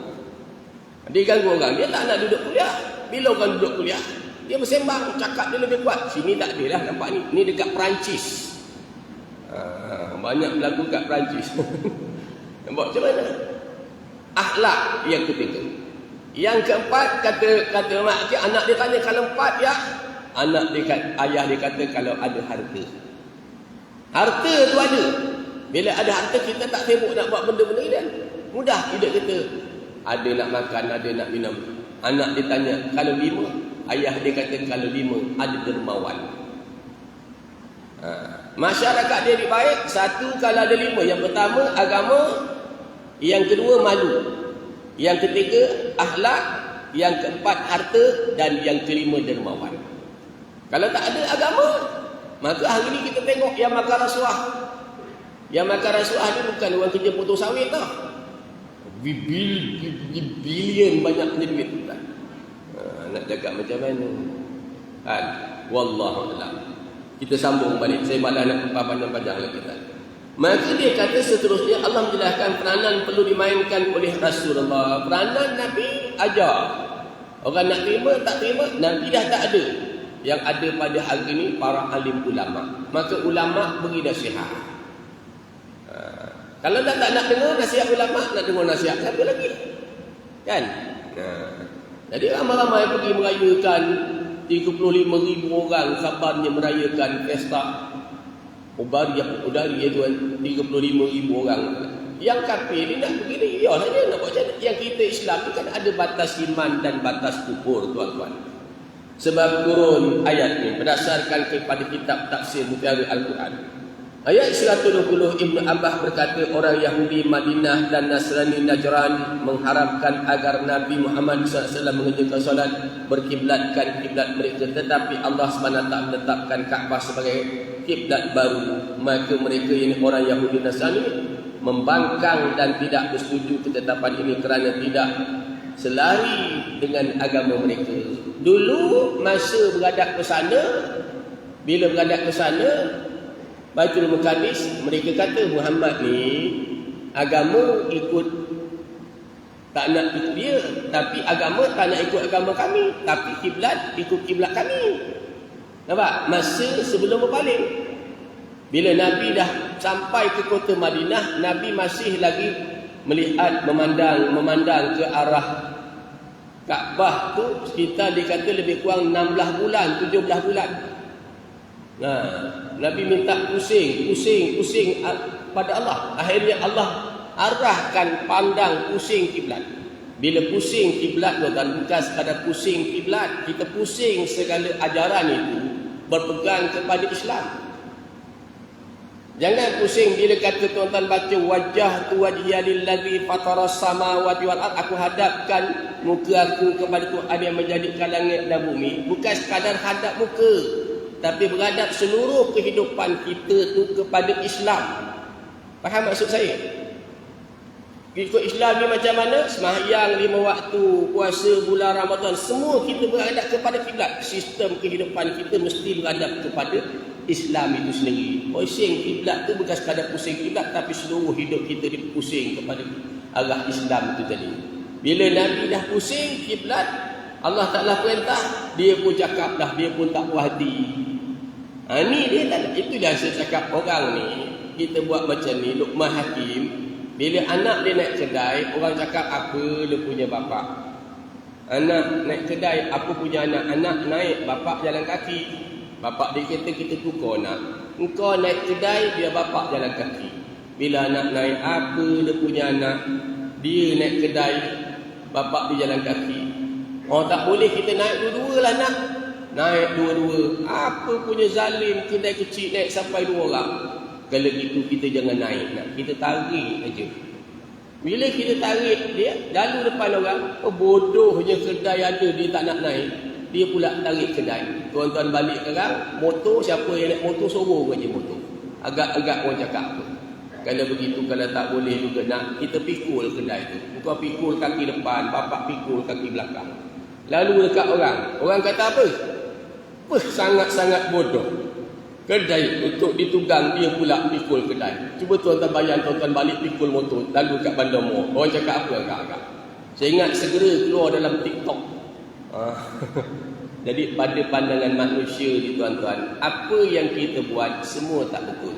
Diganggu orang, dia tak nak duduk kuliah. Bila orang duduk kuliah, dia bersembang, cakap dia lebih kuat. Sini tak ada lah, nampak ni. Ni dekat Perancis. Banyak berlaku kat Perancis. Nampak macam mana? Akhlak yang ketiga. Yang keempat, kata mak dia, anak dia tanya, kalau empat ya? Ayah dia kata, kalau ada harta. Harta tu ada. Bila ada harta, kita tak sibuk nak buat benda-benda ni. Mudah hidup kita. Ada nak makan, ada nak minum. Anak dia tanya, kalau 5? Ayah dia kata, kalau 5, ada dermawan. Masyarakat dia baik. Satu, kalau ada 5. Yang pertama, agama. Yang kedua, malu. Yang ketiga, akhlak. Yang keempat, harta. Dan yang kelima, dermawan. Kalau tak ada agama, maka hari ni kita tengok yang makan rasuah. Yang makan rasuah ni bukan orang kerja potong sawit tau. Bilion banyaknya duit. Nak cakap macam mana? Wallahu a'lam. Kita sambung balik. Saya malah nak panjang-panjang lagi tadi. Maka dia kata seterusnya Allah menjelaskan peranan perlu dimainkan oleh Rasulullah. Peranan Nabi ajar. Orang nak terima tak terima, Nabi dah tak ada. Yang ada pada hari ini para alim ulama. Maka ulama beri nasihat. Kalau dah tak nak dengar nasihat ulama, nak dengar nasihat siapa lagi? Kan? Jadi ramai-ramai pergi merayakan 35,000 orang kabarnya merayakan pesta Udari itu 35,000 orang. Yang kafir ni nak begini, ya saja nak buat macam mana. Yang kita Islam ni kan ada batas iman dan batas kufur, tuan-tuan. Sebab turun ayat ni berdasarkan kepada kitab tafsir Mutiara Al-Quran. Ayat 120 Ibn Abbas berkata orang Yahudi Madinah dan Nasrani Najran mengharapkan agar Nabi Muhammad SAW mengerjakan solat berkiblatkan kiblat mereka, tetapi Allah SWT menetapkan Kaabah sebagai kiblat baru. Maka mereka ini orang Yahudi Nasrani membangkang dan tidak bersetuju ketetapan ini kerana tidak selari dengan agama mereka. Dulu masa beradab ke sana, bila beradab ke sana Baitul Muqaddis, mereka kata Muhammad ni agama ikut, tak nak ikut dia, tapi agama tak nak ikut agama kami, tapi kiblat ikut kiblat kami. Nampak? Masa sebelum berpaling, bila Nabi dah sampai ke kota Madinah, Nabi masih lagi melihat, memandang ke arah Kaabah tu sekitar dikata lebih kurang 16 bulan, 17 bulan. Nabi minta pusing pada Allah. Akhirnya Allah arahkan pandang pusing kiblat. Bila pusing kiblat dan bukan sekadar pusing kiblat, kita pusing segala ajaran itu berpegang kepada Islam. Jangan pusing bila kata tuan-tuan baca wajah tu wajhiya lillazi fataras samawati wal ard, aku hadapkan muka aku kepada Tuhan yang menjadikan langit dan bumi. Bukan sekadar hadap muka, tapi beradab seluruh kehidupan kita tu kepada Islam. Faham maksud saya? Ikut Islam ni macam mana? Sembahyang 5 waktu, puasa bulan Ramadan, semua kita beradab kepada kiblat. Sistem kehidupan kita mesti beradab kepada Islam itu sendiri. Pusing kiblat tu bukan sekadar pusing kiblat, tapi seluruh hidup kita dipusing kepada arah Islam itu tadi. Bila Nabi dah pusing kiblat, Allah Ta'ala perintah, dia pun cakap dah, dia pun tak puas hati. Ni dia tak, itu dah saya cakap orang ni, kita buat macam ni, Luqman Hakim, bila anak dia naik kedai, orang cakap apa dia punya bapak. Anak naik kedai, apa punya anak? Anak naik, bapak jalan kaki. Bapak dia kata kita tukar nak. Engkau naik kedai, dia bapak jalan kaki. Bila anak naik, apa dia punya anak? Dia naik kedai, bapak dia jalan kaki. Oh tak boleh kita naik dua-dua lah nak. Naik dua-dua. Apa punya zalim kedai kecil naik sampai 2 orang. Kalau gitu kita jangan naik nak. Kita tarik aja. Bila kita tarik dia, lalu depan orang, bodohnya kedai ada, dia tak nak naik. Dia pula tarik kedai. Tuan-tuan balik sekarang, motor, siapa yang naik motor, sorong aja motor. Agak-agak orang cakap apa. Kalau begitu, kalau tak boleh juga nak, kita pikul kedai tu. Bukan pikul kaki depan, bapak pikul kaki belakang. Lalu dekat orang. Orang kata apa? Sangat-sangat bodoh. Kedai untuk ditugang, dia pula pikul kedai. Cuba tuan-tuan bayang, tuan-tuan balik pikul motor, lalu kat Bandar Mall. Orang cakap apa agak-agak? Saya ingat segera keluar dalam TikTok. Jadi pada pandangan manusia ni tuan-tuan, apa yang kita buat semua tak betul.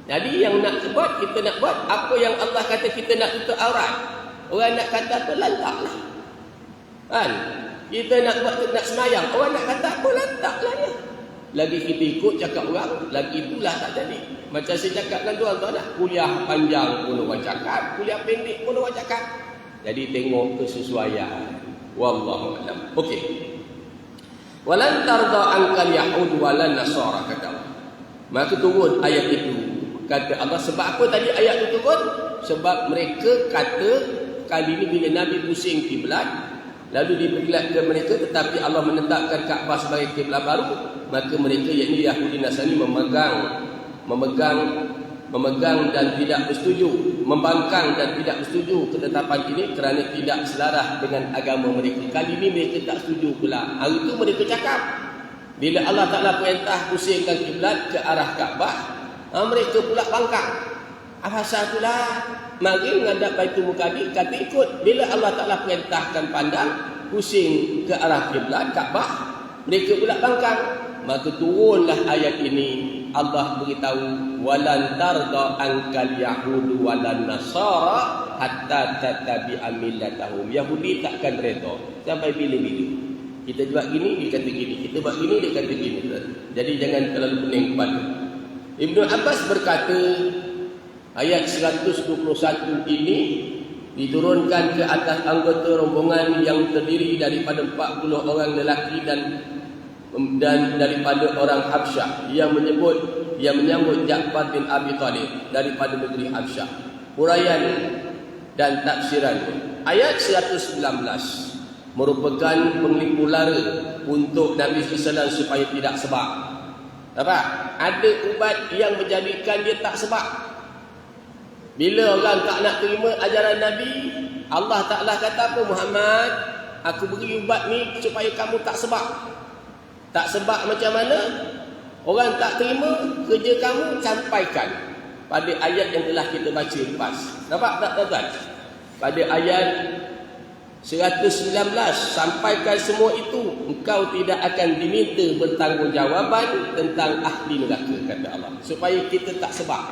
Jadi yang nak buat, kita nak buat apa yang Allah kata kita nak tutup aurat. Orang nak kata apa, lantaklah. Kan? Kita nak buat, nak semayang, orang nak kata apa, lantaklah ya. Lagi kita ikut cakap orang, lagi itulah tak jadi. Macam saya cakap dengan tuan-tuan lah, kuliah panjang pun orang cakap, kuliah pendek pun orang cakap. Jadi tengok kesesuaian. Wallahu a'lam. Okey. Walan tarda ankal yahud walan nasara, kata Allah. Maka turun ayat itu. Kata Allah, sebab apa tadi ayat itu turun? Sebab mereka kata kali ini bila Nabi pusing kiblat, lalu diperkilatkan mereka, tetapi Allah menetapkan Kaabah sebagai kiblat baru, maka mereka yakni Yahudi Nasrani memegang dan tidak bersetuju, membangkang dan tidak bersetuju ketetapan ini kerana tidak selaras dengan agama mereka. Kali ini mereka tak setuju pula. Hari itu mereka cakap, Bila Allah Ta'ala perintah pusingkan kiblat ke arah Kaabah, mereka pula bangkang. Asal itulah mari menghadap Baitul Muqaddas, kata ikut. Bila Allah Ta'ala perintahkan pandang pusing ke arah kiblat Kaabah, mereka pula bangkang. Maka turunlah ayat ini. Allah beritahu, walan tarda ankal yahudu walan nasara hatta tattabi'a millatahum. Yahudi takkan redha sampai bila-bila. Kita buat gini, dia kata gini. Kita buat gini, dia kata gini. Jadi jangan terlalu pening kepala. Ibnu Abbas berkata, ayat 121 ini diturunkan ke atas anggota rombongan yang terdiri daripada 40 orang lelaki dan daripada orang Habsyah yang menyambut Ja'far bin Abi Talib daripada negeri Habsyah. Huraian dan tafsirannya. Ayat 119 merupakan penglipu lara untuk Nabi SAW supaya tidak sebab. Nampak? Ada ubat yang menjadikan dia tak sebab. Bila orang tak nak terima ajaran Nabi, Allah Ta'ala kata apa? Muhammad, aku beri ubat ni supaya kamu tak sebab. Tak sebab macam mana? Orang tak terima, kerja kamu sampaikan pada ayat yang telah kita baca lepas. Nampak tak tuan-tuan? Pada ayat 119, sampaikan semua itu, engkau tidak akan diminta bertanggungjawab tentang ahli neraka, kata Allah. Supaya kita tak sebab.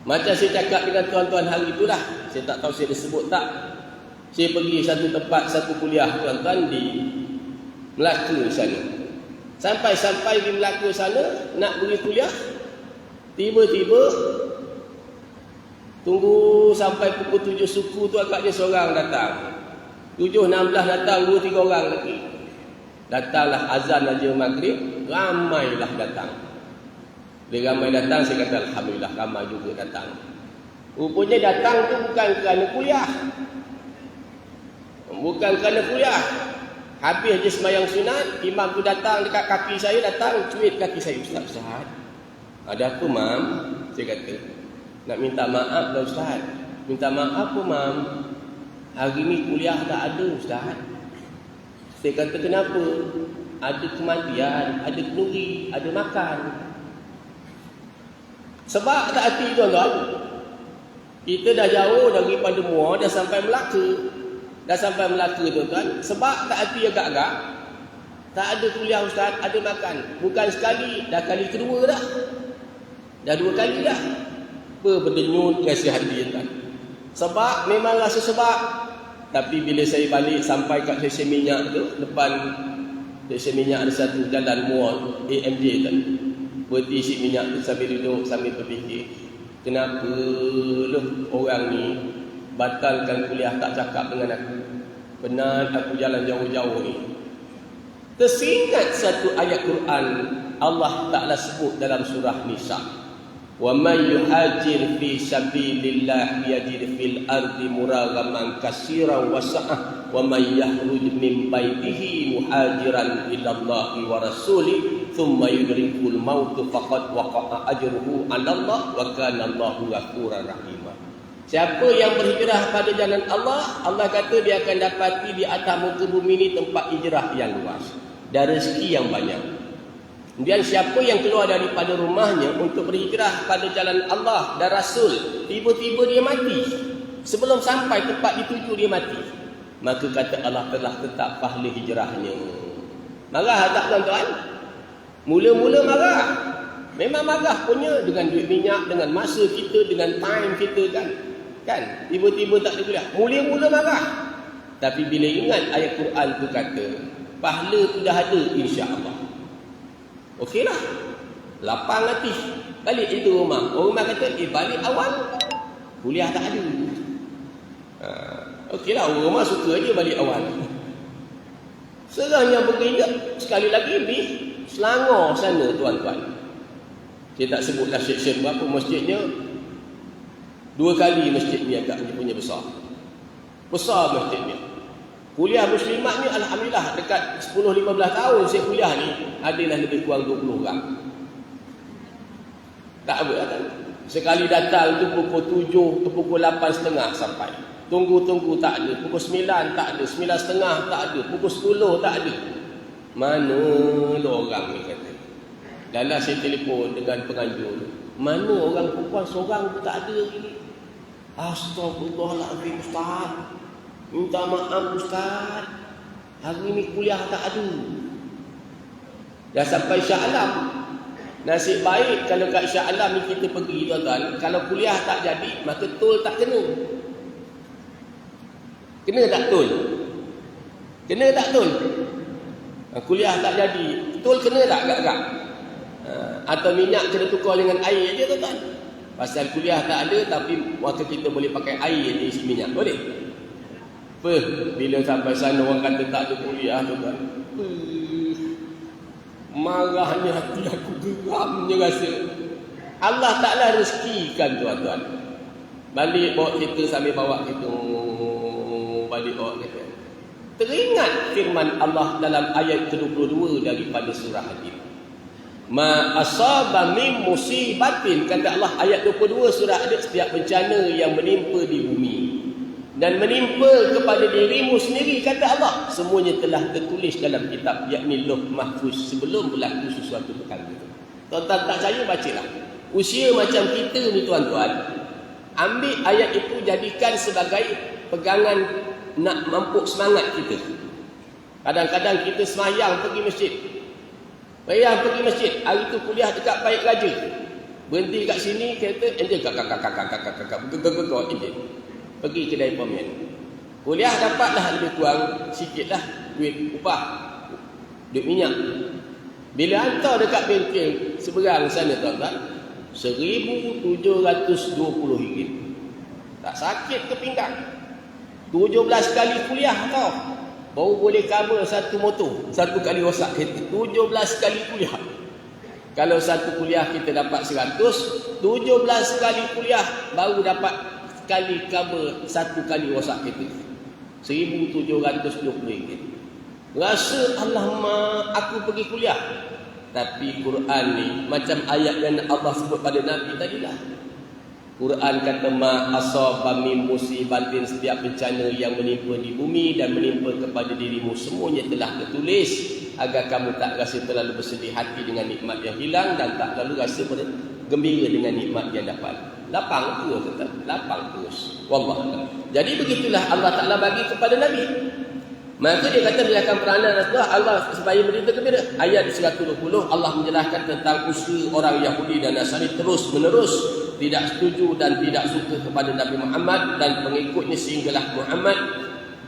Macam saya cakap dengan tuan-tuan hari itulah, saya tak tahu saya disebut tak. Saya pergi satu tempat, satu kuliah tuan-tuan di Melaka sana. Sampai-sampai di Melaka sana, nak pergi kuliah, tiba-tiba tunggu sampai pukul 7 suku tu agaknya seorang datang. 7.16 datang, 2-3 orang lagi. Datanglah azan aja maghrib, ramailah datang. Dia ramai datang, saya kata alhamdulillah ramai juga datang. Rupanya datang tu bukan kerana kuliah. Bukan kerana kuliah. Habis je sembahyang sunat, imam tu datang dekat kaki saya, datang cuit kaki saya. Ustaz, ada apa mam? Saya kata, nak minta maaf lah Ustaz. Minta maaf apa mam? Hari ni kuliah tak ada Ustaz. Saya kata kenapa? Ada kematian, ada kenduri, ada makan. Sebab tak hati tuan-tuan. Kita dah jauh daripada Muar, dah sampai Melaka. Dah sampai Melaka tuan-tuan. Sebab tak hati agak-agak. Tak ada kuliah Ustaz, ada makan. Bukan sekali, dah kali kedua dah. Dah 2 kali dah. Apa berdenyut kasih hati tuan. Sebab memang rasa sebab. Tapi bila saya balik sampai kat stesen minyak tu, depan stesen minyak ada satu jalan Muar, AMJ tuan. Berhenti isi minyak tu sambil duduk, sambil berfikir. Kenapa loh orang ni batalkan kuliah tak cakap dengan aku. Benar aku jalan jauh-jauh ni. Teringat satu ayat Quran Allah Ta'ala sebut dalam surah Nisa. Wa may yuhajir fi sabilillah yajid fil ardi muragaman katsiran wa sa'ah wa may yakhruj min baitihi muhajiran ila Allah wa rasuli thumma yudrikul maut faqad waqa'a ajruhu 'ala Allah wa kana Allahu ghafurur rahim. Siapa yang berhijrah pada jalan Allah, Allah kata dia akan dapati di atas muka bumi ini tempat hijrah yang luas dan rezeki yang banyak. Kemudian siapa yang keluar daripada rumahnya untuk berhijrah pada jalan Allah dan Rasul, tiba-tiba dia mati. Sebelum sampai tempat dituju dia mati. Maka kata Allah telah tetap pahala hijrahnya. Marah tak tuan-tuan? Mula-mula marah. Memang marah punya dengan duit minyak, dengan masa kita, dengan time kita kan. Kan? Tiba-tiba tak ada kuliah. Mula-mula marah. Tapi bila ingat ayat Quran tu kata, pahala tu dah ada insya-Allah. Okeylah. Lapang hati. Balik itu rumah. Orang rumah kata, balik awal. Kuliah tak ada. Okeylah, orang rumah suka je balik awal. Serangnya bergerak sekali lagi di Selangor sana tuan-tuan. Saya tak sebutlah section berapa masjidnya. 2 kali masjid ni agaknya punya besar. Besar masjidnya. Kuliah muslimat ni alhamdulillah dekat 10-15 tahun saya kuliah ni adalah lebih kurang 20 orang. Tak apa kan? Sekali datang tu pukul 7 ke pukul 8.30 sampai. Tunggu-tunggu tak ada. Pukul 9 tak ada. 9.30 tak ada. Pukul 10 tak ada. Mana orang ni kata. Dalam saya telefon dengan penganjur, mana orang perempuan seorang pun tak ada lagi. Astagfirullahaladzim Ustaz. Minta maaf Ustaz. Hari ni kuliah tak ada. Dah sampai Shah Alam. Nasib baik kalau kat Shah Alam ni kita pergi tuan-tuan. Kalau kuliah tak jadi, maka tol tak kena. Kena tak tol? Kena tak tol? Kuliah tak jadi, tol kena tak agak-agak? Atau minyak kena tukar dengan air je tuan-tuan. Pasal kuliah tak ada, tapi waktu kita boleh pakai air je isi minyak. Boleh? Bila sampai sana orang kata tak ada kuliah tuan-tuan. Marahnya hati aku, geramnya rasa. Allah Ta'ala rezekikan tuan-tuan. Balik bawa kereta sambil bawa kereta. Balik bawa kereta. Teringat firman Allah dalam ayat ke-22 daripada surah Hadid. Ma asaba min musibatin, kata Allah ayat 22 surah Hadid, setiap bencana yang menimpa di bumi dan menimpa kepada dirimu sendiri, kata Allah, semuanya telah tertulis dalam kitab, yakni Lauh Mahfuz, sebelum berlaku sesuatu perkara itu. Tuan-tuan tak percaya, bacalah. Usia macam kita ni tuan-tuan, ambil ayat itu jadikan sebagai pegangan nak mampuk semangat kita. Kadang-kadang kita semayang pergi masjid. Bayang pergi masjid, hari tu kuliah dekat Baik Raja. Berhenti kat sini, kereta enjin kakak enjin. Pergi kedai pemian. Kuliah dapatlah lebih kurang sikitlah duit upah, duit minyak. Bila hantar dekat bengkel seberang sana tuan-tuan, RM1,720. Tak sakit ke pinggang. 17 kali kuliah tau. Baru boleh cover satu motor. Satu kali rosak kereta. 17 kali kuliah. Kalau satu kuliah kita dapat 100, 17 kali kuliah baru dapat sekali cover satu kali rosak kereta. RM1,720. Rasa Allahumma aku pergi kuliah. Tapi Quran ni macam ayat yang Allah sebut pada Nabi tadilah. Quran kata ma asaba min musibatin, setiap bencana yang menimpa di bumi dan menimpa kepada dirimu, semuanya telah tertulis agar kamu tak rasa terlalu bersedih hati dengan nikmat yang hilang dan tak terlalu rasa gembira dengan nikmat yang dapat. Lapang terus tetap, lapang terus. Wallah. Jadi begitulah Allah Taala bagi kepada Nabi. Maka dia kata berdasarkan peranan Rasulullah, Allah supaya berita gembira. Ayat 120 Allah menjelaskan tentang usaha orang Yahudi dan Nasrani terus menerus tidak setuju dan tidak suka kepada Nabi Muhammad dan pengikutnya, sehinggalah Muhammad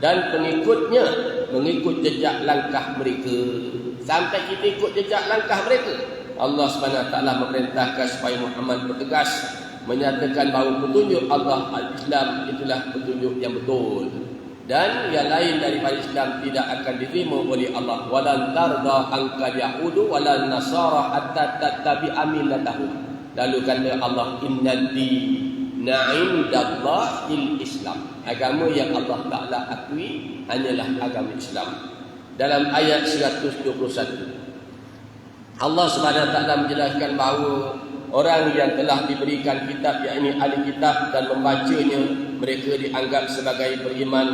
dan pengikutnya mengikut jejak langkah mereka. Sampai kita ikut jejak langkah mereka, Allah SWT memerintahkan supaya Muhammad bertegas menyatakan bahawa petunjuk Allah al-Islam itulah petunjuk yang betul, dan yang lain daripada Islam tidak akan diterima oleh Allah. Walan tarda ankal yahudu walan nasara hatta tattabi'a millatahum. Lalu kata Allah, innad-dina 'indallahil Islam. Agama yang Allah Taala akui hanyalah agama Islam. Dalam ayat 121 Allah Subhanahu Wa Taala menjelaskan bahawa orang yang telah diberikan kitab, yakni ahli kitab, dan membacanya, mereka dianggap sebagai beriman,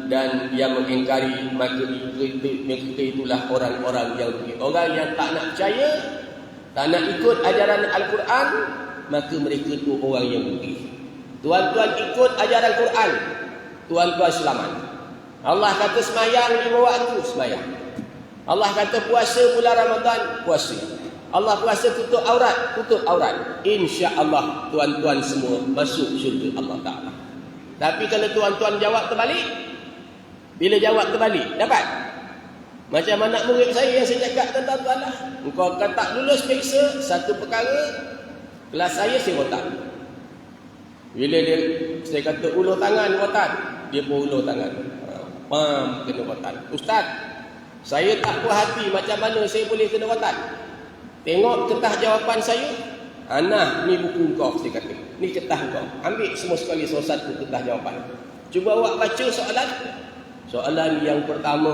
dan yang mengingkari maka mereka itulah orang-orang yang rugi. Orang yang tak nak percaya, tak nak ikut ajaran Al-Quran, maka mereka itu orang yang rugi. Tuan-tuan ikut ajaran Quran, tuan-tuan selamat. Allah kata semayang 5 waktu, semayang. Allah kata puasa bulan Ramadan, puasa. Allah puasa tutup aurat, tutup aurat. InsyaAllah tuan-tuan semua masuk syurga Allah Ta'ala. Tapi kalau tuan-tuan jawab terbalik, bila jawab terbalik, dapat? Macam anak murid saya yang saya cakap tuan-tuan lah. Engkau akan tak lulus periksa satu perkara, kelas saya rotan. Bila saya kata ulur tangan rotan, dia pun ulur tangan. Pam, kena rotan. Ustaz, saya tak puas hati, macam mana saya boleh kena rotan? Tengok kertas jawapan saya. Nah, ni buku kau, saya kata. Ni kertas kau. Ambil semua sekali satu kertas jawapan. Cuba awak baca soalan. Soalan yang pertama,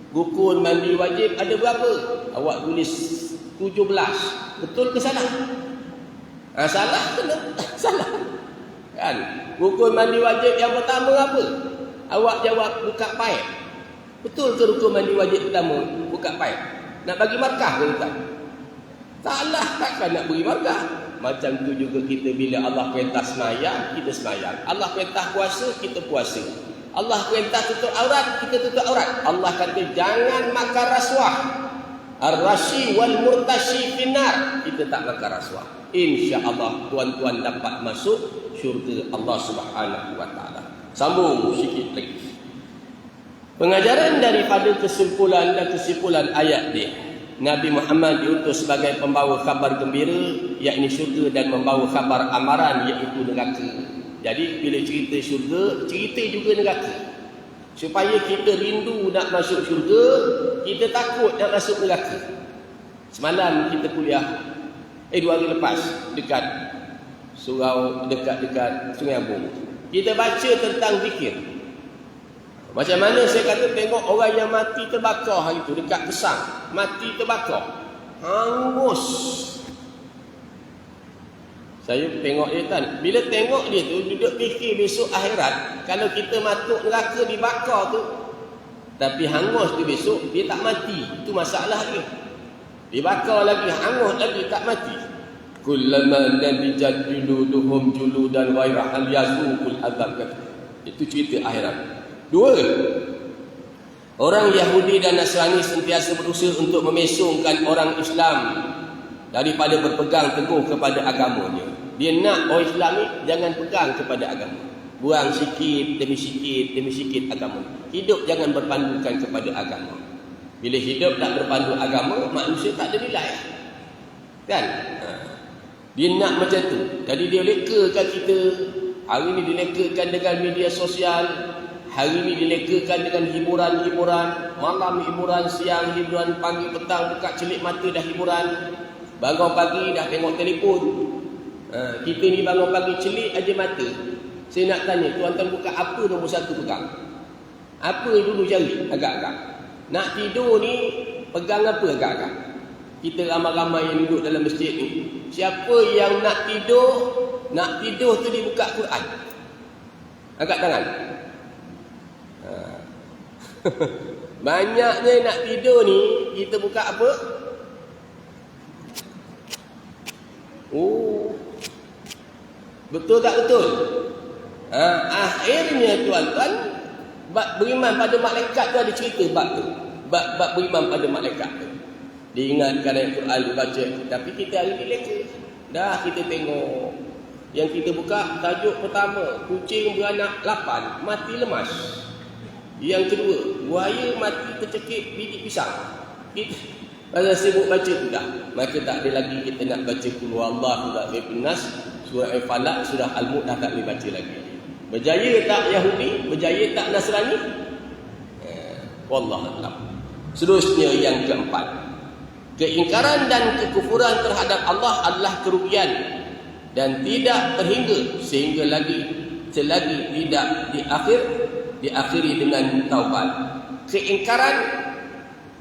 rukun mandi wajib ada berapa? Awak tulis 17. Betul ke salah? Salah kena. Salah. Kan? Rukun mandi wajib yang pertama apa? Awak jawab buka paip. Betul ke rukun mandi wajib pertama? buka paip. Nak bagi markah ke tuan? Taklah, takkan nak beri markah. Macam tu juga kita bila Allah perintah semayang, kita semayang. Allah perintah puasa, kita puasa. Allah perintah tutup aurat, kita tutup aurat. Allah kata jangan makan rasuah. Ar-rashi wal murtashi finnar. Kita tak makan rasuah. InsyaAllah tuan-tuan dapat masuk syurga Allah Subhanahu wa taala. Sambung sikit lagi. Pengajaran daripada kesimpulan ayat ni, Nabi Muhammad diutus sebagai pembawa khabar gembira, yakni syurga, dan membawa khabar amaran, iaitu neraka. Jadi bila cerita syurga, cerita juga neraka. Supaya kita rindu nak masuk syurga, kita takut nak masuk neraka. Semalam kita kuliah, 2 hari lepas, dekat surau, dekat Sungai Abu, kita baca tentang zikir. Macam mana saya kata tengok orang yang mati terbakar hari tu dekat Kesang, mati terbakar, hangus. Saya tengok dia kan, bila tengok dia tu duduk fikir besok akhirat, kalau kita masuk neraka dibakar tu, tapi hangus tu besok dia tak mati, itu masalah dia. Dibakar lagi, hangus lagi, tak mati. Kullama nabijat juluduhum juludan ghaira hal yazuqul adzab. Itu cerita akhirat. 2. Orang Yahudi dan Nasrani sentiasa berusaha untuk memesongkan orang Islam daripada berpegang teguh kepada agamanya. Dia nak orang Islam ni jangan pegang kepada agama. Buang sikit demi sikit agama. Hidup jangan berpandukan kepada agama. Bila hidup tak berpandu agama, manusia tak ada nilai. Kan? Dia nak macam tu. Jadi dia lekakan kita. Hari ni dilekakan dengan media sosial. Hari ni dilekakan dengan hiburan-hiburan. Malam hiburan, siang hiburan, pagi petang buka celik mata dah hiburan. Bangun pagi dah tengok telefon. Kita ni bangun pagi celik aja mata. Saya nak tanya, tuan-tuan buka apa nombor 1 pegang? Apa dulu cari agak-agak? Nak tidur ni pegang apa agak-agak? Kita ramai-ramai yang duduk dalam masjid ni, siapa yang nak tidur tu dia buka Quran. Angkat tangan. Banyaknya nak tidur ni, kita buka apa? Betul tak betul? Akhirnya tuan-tuan, bab beriman pada malaikat tu ada cerita bab tu. Bab beriman pada malaikat tu. Diingatkan ayat Quran dibaca, tapi kita hari ni leka. Dah kita tengok. Yang kita buka tajuk pertama, kucing beranak 8 mati lemas. Yang kedua, buaya mati tercekik biji pisang. Kita sibuk baca tu dah. Maka tak ada lagi kita nak baca Qul huwallahu ahad, Nas, surah Al-Falaq, surah Al-Mulk dah tak boleh baca lagi. Berjaya tak Yahudi? Berjaya tak Nasrani? Wallahu a'lam. Seterusnya yang keempat, keingkaran dan kekufuran terhadap Allah adalah kerugian dan tidak terhingga sehingga selagi tidak diakhiri dengan taubat. Keingkaran,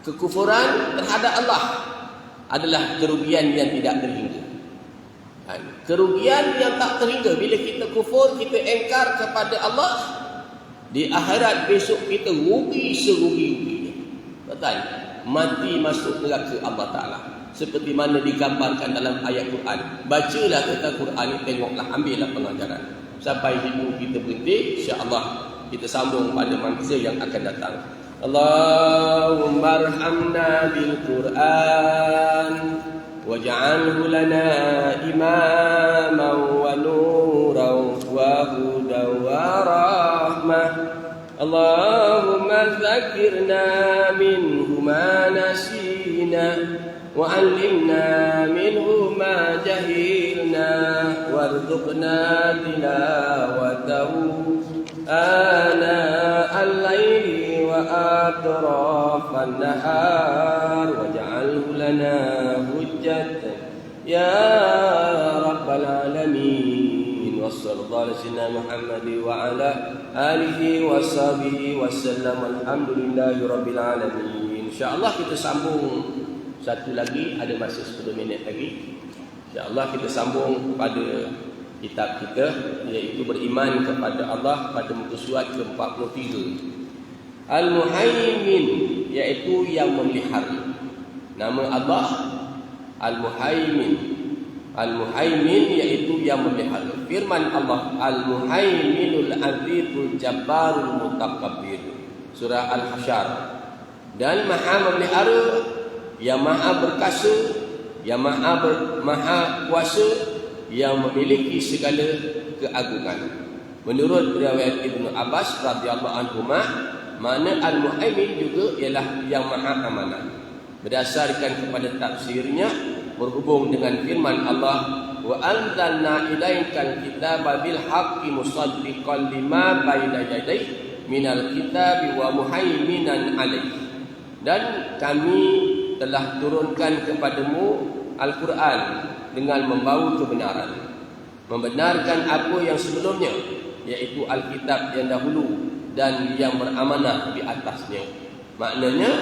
kekufuran terhadap Allah adalah kerugian yang tidak terhingga. Kerugian yang tak terhingga. Bila kita kufur, kita engkar kepada Allah, di akhirat besok kita rugi serugi-ruginya. Betul? Mati masuk neraka Allah Ta'ala. Seperti mana digambarkan dalam ayat Quran. Bacalah tentang Quran, tengoklah, ambillah pengajaran. Sampai hidup kita berhenti, insya-Allah kita sambung pada mangsa yang akan datang. Allahumma arhamna bil Quran waj'alhu lana imaman wa nuran wa hudan wa rahmah. Allahumma dzakirna minhu ma nasina wa 'allimna minhu ma jahilna warzuqna tilawatahu ana al-laili wa atrafan nahar waj'alhu lana hujjatan ya rabbal alamin. Wassallallahu ala sayyidina Muhammad wa ala alihi washabihi wasallam. Alhamdulillahi rabbil alamin. Insyaallah kita sambung satu lagi, ada masa 10 minit lagi. InsyaAllah kita sambung pada kitab kita, iaitu beriman kepada Allah pada muka surat ke-43. Al-Muhaimin, iaitu yang memelihara. Nama Allah Al-Muhaimin. Al-Muhaimin iaitu yang memelihara. Firman Allah Al-Muhaiminul Azizul Jabbarul Mutakabbir, surah Al-Hasyr. Dan Maha memelihara, yang Maha berkuasa, yang maha kuasa, yang memiliki segala keagungan. Menurut riwayat Ibnu Abbas radhiyallahu anhu, makna Al-Muhaimin juga ialah yang Maha Amanah. Berdasarkan kepada tafsirnya berhubung dengan firman Allah, wa anzalna ilaikal kitaba bil haqqi musaddiqan lima baina yadayhi minal kitabi wa muhaiminan alaihi. Dan kami telah turunkan kepadamu Al-Quran dengan membawa kebenaran, membenarkan apa yang sebelumnya, iaitu Alkitab yang dahulu dan yang beramanah di atasnya. Maknanya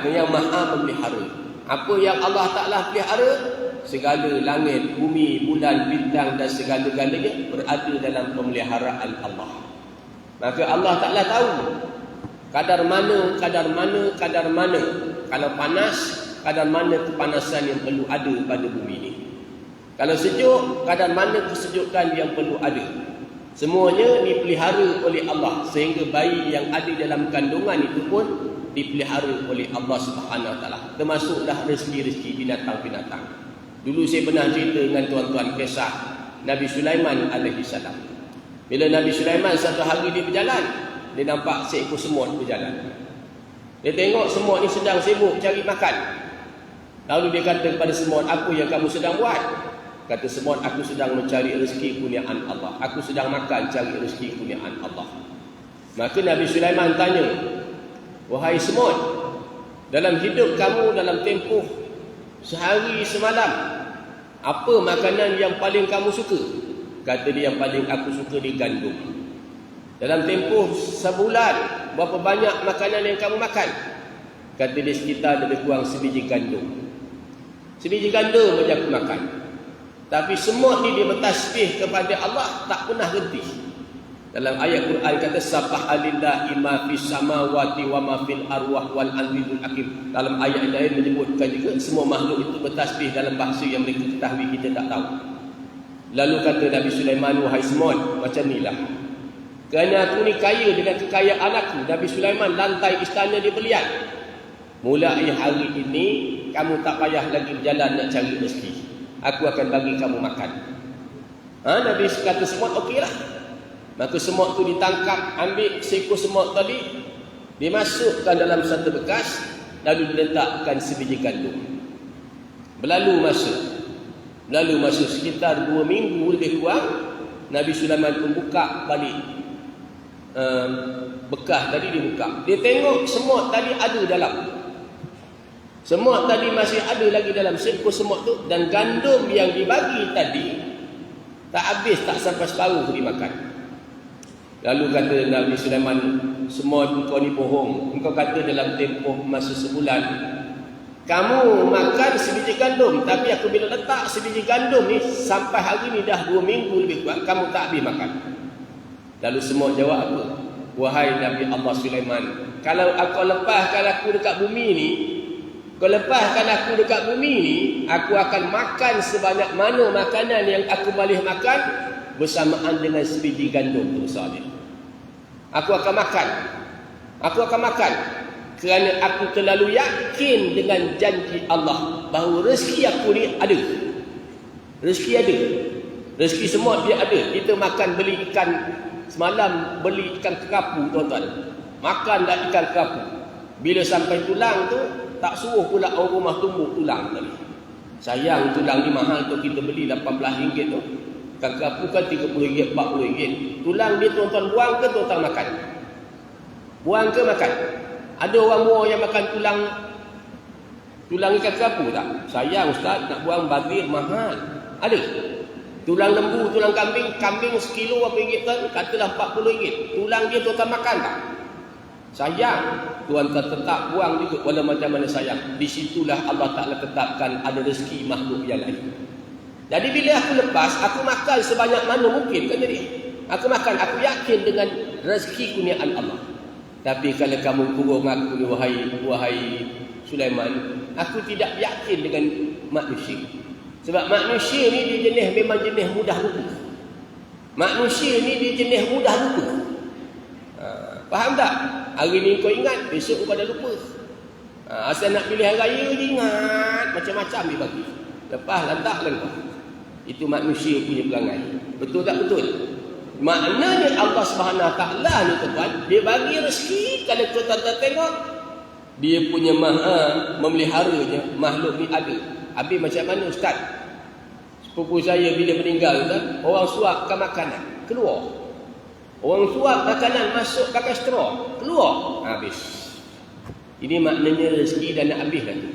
yang Maha memelihara. Apa yang Allah Ta'ala pelihara, segala langit, bumi, bulan, bintang dan segala-galanya berada dalam pemeliharaan Allah. Maka Allah Ta'ala tahu kadar mana kalau panas, kadar mana kepanasan yang perlu ada pada bumi ini. Kalau sejuk, kadar mana kesejukan yang perlu ada. Semuanya dipelihara oleh Allah, sehingga bayi yang ada dalam kandungan itu pun dipelihara oleh Allah Subhanahu Wa Taala. Termasuklah rezeki-rezeki binatang-binatang. Dulu saya pernah cerita dengan tuan-tuan kisah Nabi Sulaiman alaihi salam. Bila Nabi Sulaiman satu hari dia berjalan, dia nampak seekor semut berjalan. Dia tengok semut ni sedang sibuk cari makan. Lalu dia kata kepada semut, apa yang kamu sedang buat? Kata semut, aku sedang mencari rezeki kurniaan Allah. Aku sedang makan cari rezeki kurniaan Allah. Maka Nabi Sulaiman tanya, wahai semut, dalam hidup kamu dalam tempoh sehari semalam, apa makanan yang paling kamu suka? Kata dia, yang paling aku suka ni gandum. Dalam tempoh sebulan, berapa banyak makanan yang kamu makan? Kata dia, sekitar lebih kurang sebiji gandum. Sebiji gandum saja aku makan. Tapi semut ni dia bertasbih kepada Allah, tak pernah henti. Dalam ayat Quran kata, Subhanallahi ma fis samawati wa ma fil arwah wal azizul hakim. Dalam ayat lain menyebutkan juga semua makhluk itu bertasbih dalam bahasa yang mereka ketahui, kita tak tahu. Lalu kata Nabi Sulaiman, wahai semut, macam inilah. Kerana aku ni kaya dengan kekayaan aku, Nabi Sulaiman lantai istana dia berlian. Mulai hari ini kamu tak payah lagi berjalan nak cari rezeki. Aku akan bagi kamu makan. Nabi kata semut, okeylah. Maka semut tu ditangkap, ambil seekor semut tadi, dimasukkan dalam satu bekas, lalu diletakkan sebiji gandum. Berlalu masa sekitar 2 minggu lebih kurang, Nabi Sulaiman pun buka balik bekas tadi, dibuka. Dia tengok semut tadi ada dalam. Semut tadi masih ada lagi dalam seekor semut tu, dan gandum yang dibagi tadi tak habis, tak sampai separuh dimakan. Lalu kata Nabi Sulaiman, semut, engkau ni bohong. Engkau kata dalam tempoh masa sebulan kamu makan sebiji gandum, tapi aku bila letak sebiji gandum ni sampai hari ni dah 2 minggu lebih kurang, kamu tak habis makan. Lalu semut jawab apa? Wahai Nabi Allah Sulaiman, kalau aku lepaskan aku dekat bumi ni, kau lepaskan aku dekat bumi ni, aku akan makan sebanyak mana makanan yang aku boleh makan bersamaan dengan sebiji gandum tu besar dia. Aku akan makan kerana aku terlalu yakin dengan janji Allah bahawa rezeki aku ni ada. Rezeki semua dia ada. Kita makan, beli ikan semalam, beli ikan kerapu tuan-tuan. Makan dah ikan kerapu. Bila sampai tulang tu, tak suruh pula orang rumah tumbuk tulang tadi. Sayang, tulang ni mahal tu, kita beli RM18 tu. Ikan kerapu kan RM30, RM40. Tulang dia tuan-tuan buang ke tuan-tuan makan? Buang ke makan? Ada orang mua yang makan tulang ikan kerapu tak? Sayang ustaz, nak buang bazir mahal. Ada. Tulang lembu, tulang kambing sekilo berapa ringgit kan? Katalah RM40. Tulang dia tuan-tuan makan tak? Sayang. Tuan-tuan tetap buang juga, walau macam mana sayang. Di situlah Allah Ta'ala tetapkan ada rezeki makhluk yang lain. Jadi bila aku lepas, aku makan sebanyak mana mungkin kan jadi. Aku makan, aku yakin dengan rezeki kurniaan Allah. Tapi kalau kamu kurung aku ni wahai Sulaiman, aku tidak yakin dengan manusia. Sebab manusia ni dia jenis memang jenis mudah lupa. Manusia ni dia jenis mudah lupa. Faham tak? Hari ni kau ingat, besok kau dah lupa. Asal nak pilih hari raya dia ingat macam-macam dia bagi. Lepas lantak kan kau. Itu manusia punya perangai. Betul tak betul? Maknanya Allah Subhanahu Taala ni tuan, dia bagi rezeki kalau kau tak tengok, dia punya maha memeliharanya makhluk ni ada. Habis macam mana ustaz? Sepupu saya bila meninggal kan, orang suapkan makanan, keluar. Orang suap makanan masuk pakai straw, keluar, habis. Ini maknanya rezeki dah nak habis lagi.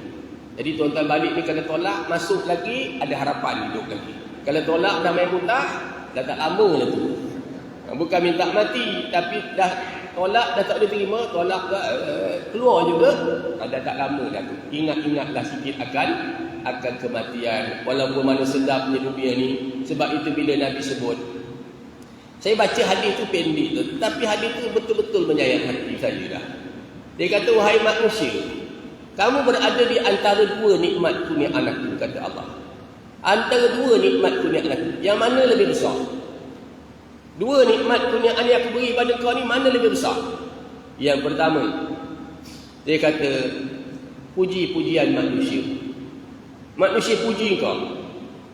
Jadi tuan-tuan balik ni kalau tolak, masuk lagi, ada harapan hidup lagi. Kalau tolak dah main muntah, dah tak lama lah tu. Bukan minta mati, tapi dah tolak, dah tak boleh terima, tolak dah, keluar juga, dah tak lama dah tu. Ingat-ingatlah sikit akan kematian. Walaupun mana sedapnya dunia ni. Sebab itu bila Nabi sebut, saya baca hadis tu pendek tu, tetapi hadis tu betul-betul menyayat hati saya dah. Dia kata, wahai manusia, kamu berada di antara dua nikmat kurnia anakku, kata Allah. Antara dua nikmat kurnia anakku, yang mana lebih besar? Dua nikmat kurniaan yang aku beri pada kau ni, mana lebih besar? Yang pertama, dia kata, puji-pujian manusia. Manusia puji kau.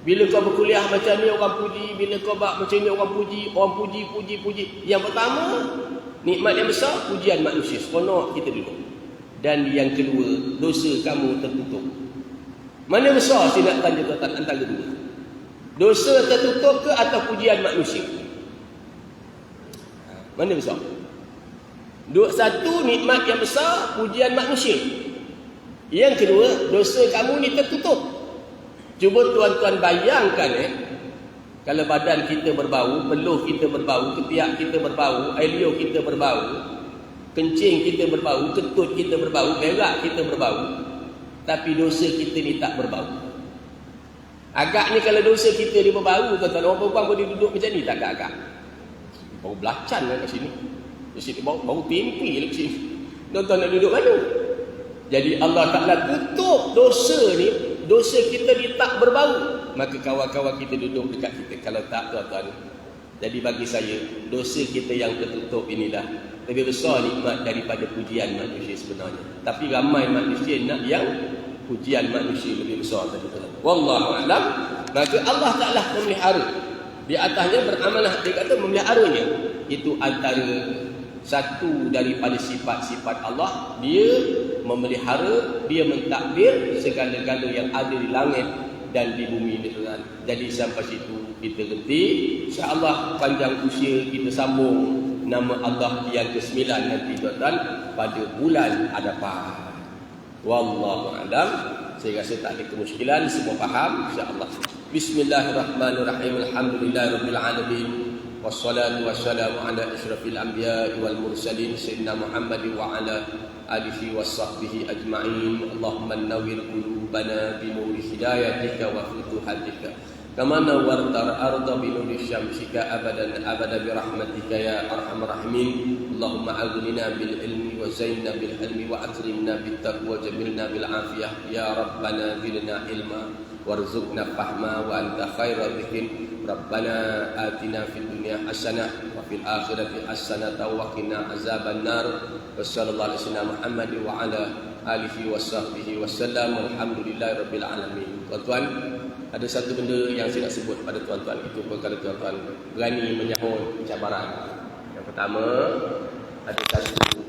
Bila kau berkuliah macam ni orang puji, bila kau bak macam ni orang puji, puji. Yang pertama, nikmat yang besar, pujian manusia. Seronok kita duduk. Dan yang kedua, dosa kamu tertutup. Mana besar saya nak tanya tuan antara dua? Dosa tertutup ke atau pujian manusia? Mana besar? Satu, nikmat yang besar, pujian manusia. Yang kedua, dosa kamu ni tertutup. Cuba tuan-tuan bayangkan kalau badan kita berbau, peluh kita berbau, ketiak kita berbau, air liur kita berbau, kencing kita berbau, ketut kita berbau, berak kita berbau, tapi dosa kita ni tak berbau. Agaknya kalau dosa kita ni berbau, tuan-tuan, orang perempuan boleh duduk macam ni tak agak-agak? Bau belacan kat sini. Di sini bau tempi kat sini. Tuan-tuan nak duduk mana? Jadi Allah Ta'ala tutup dosa ni, dosa kita ni tak berbau. Maka kawan-kawan kita duduk dekat kita. Kalau tak, tuan-tuan. Jadi bagi saya, dosa kita yang tertutup inilah lebih besar nikmat daripada pujian manusia sebenarnya. Tapi ramai manusia nak yang pujian manusia lebih besar tadi. Wallahu a'lam. Maka Allah Ta'ala memelihara. Di atasnya beramanah, dia kata memeliharanya. Itu antara satu daripada sifat-sifat Allah. Dia memelihara, dia mentadbir segala-gala yang ada di langit dan di bumi ni. Jadi sampai situ kita berhenti. InsyaAllah panjang usia kita sambung nama Allah yang ke-9 nanti tuan-tuan pada bulan hadapan. Wallahu a'lam. Saya rasa tak ada kemusykilan, semua faham insya-Allah. Bismillahirrahmanirrahim. Alhamdulillahirabbil alamin. Wassalatu wassalamu ala asyrafil anbiya'i wal mursalin sayyidina Muhammad wa ala alihi washabbihi ajma'in. Allahumma nawwir qulubana bi nuri hidayatika wa futuhatika kama nawwarta al-ardha bi nuri syamsika abadan bi rahmatika ya arhamar rahimin. Allahumma aghnina bil ilmi wa zayyinna bil ilmi wa akrimna bit taqwa wa jamilna bil afiyah ya rabbana zidna ilma warzuqna fahma wa anta khairul raziqin. Rabbana atina fid dunya hasanah wa fil akhirati hasanah wa qina azaban nar. Wassallallahu alaihi wasallam Muhammad wa ala alihi washabbihi wasallam. Alhamdulillahirabbil alamin. Tuan-tuan, ada satu benda yang saya nak sebut pada tuan-tuan. Itu kalau tuan-tuan berani menyahut cabaran. Yang pertama, ada satu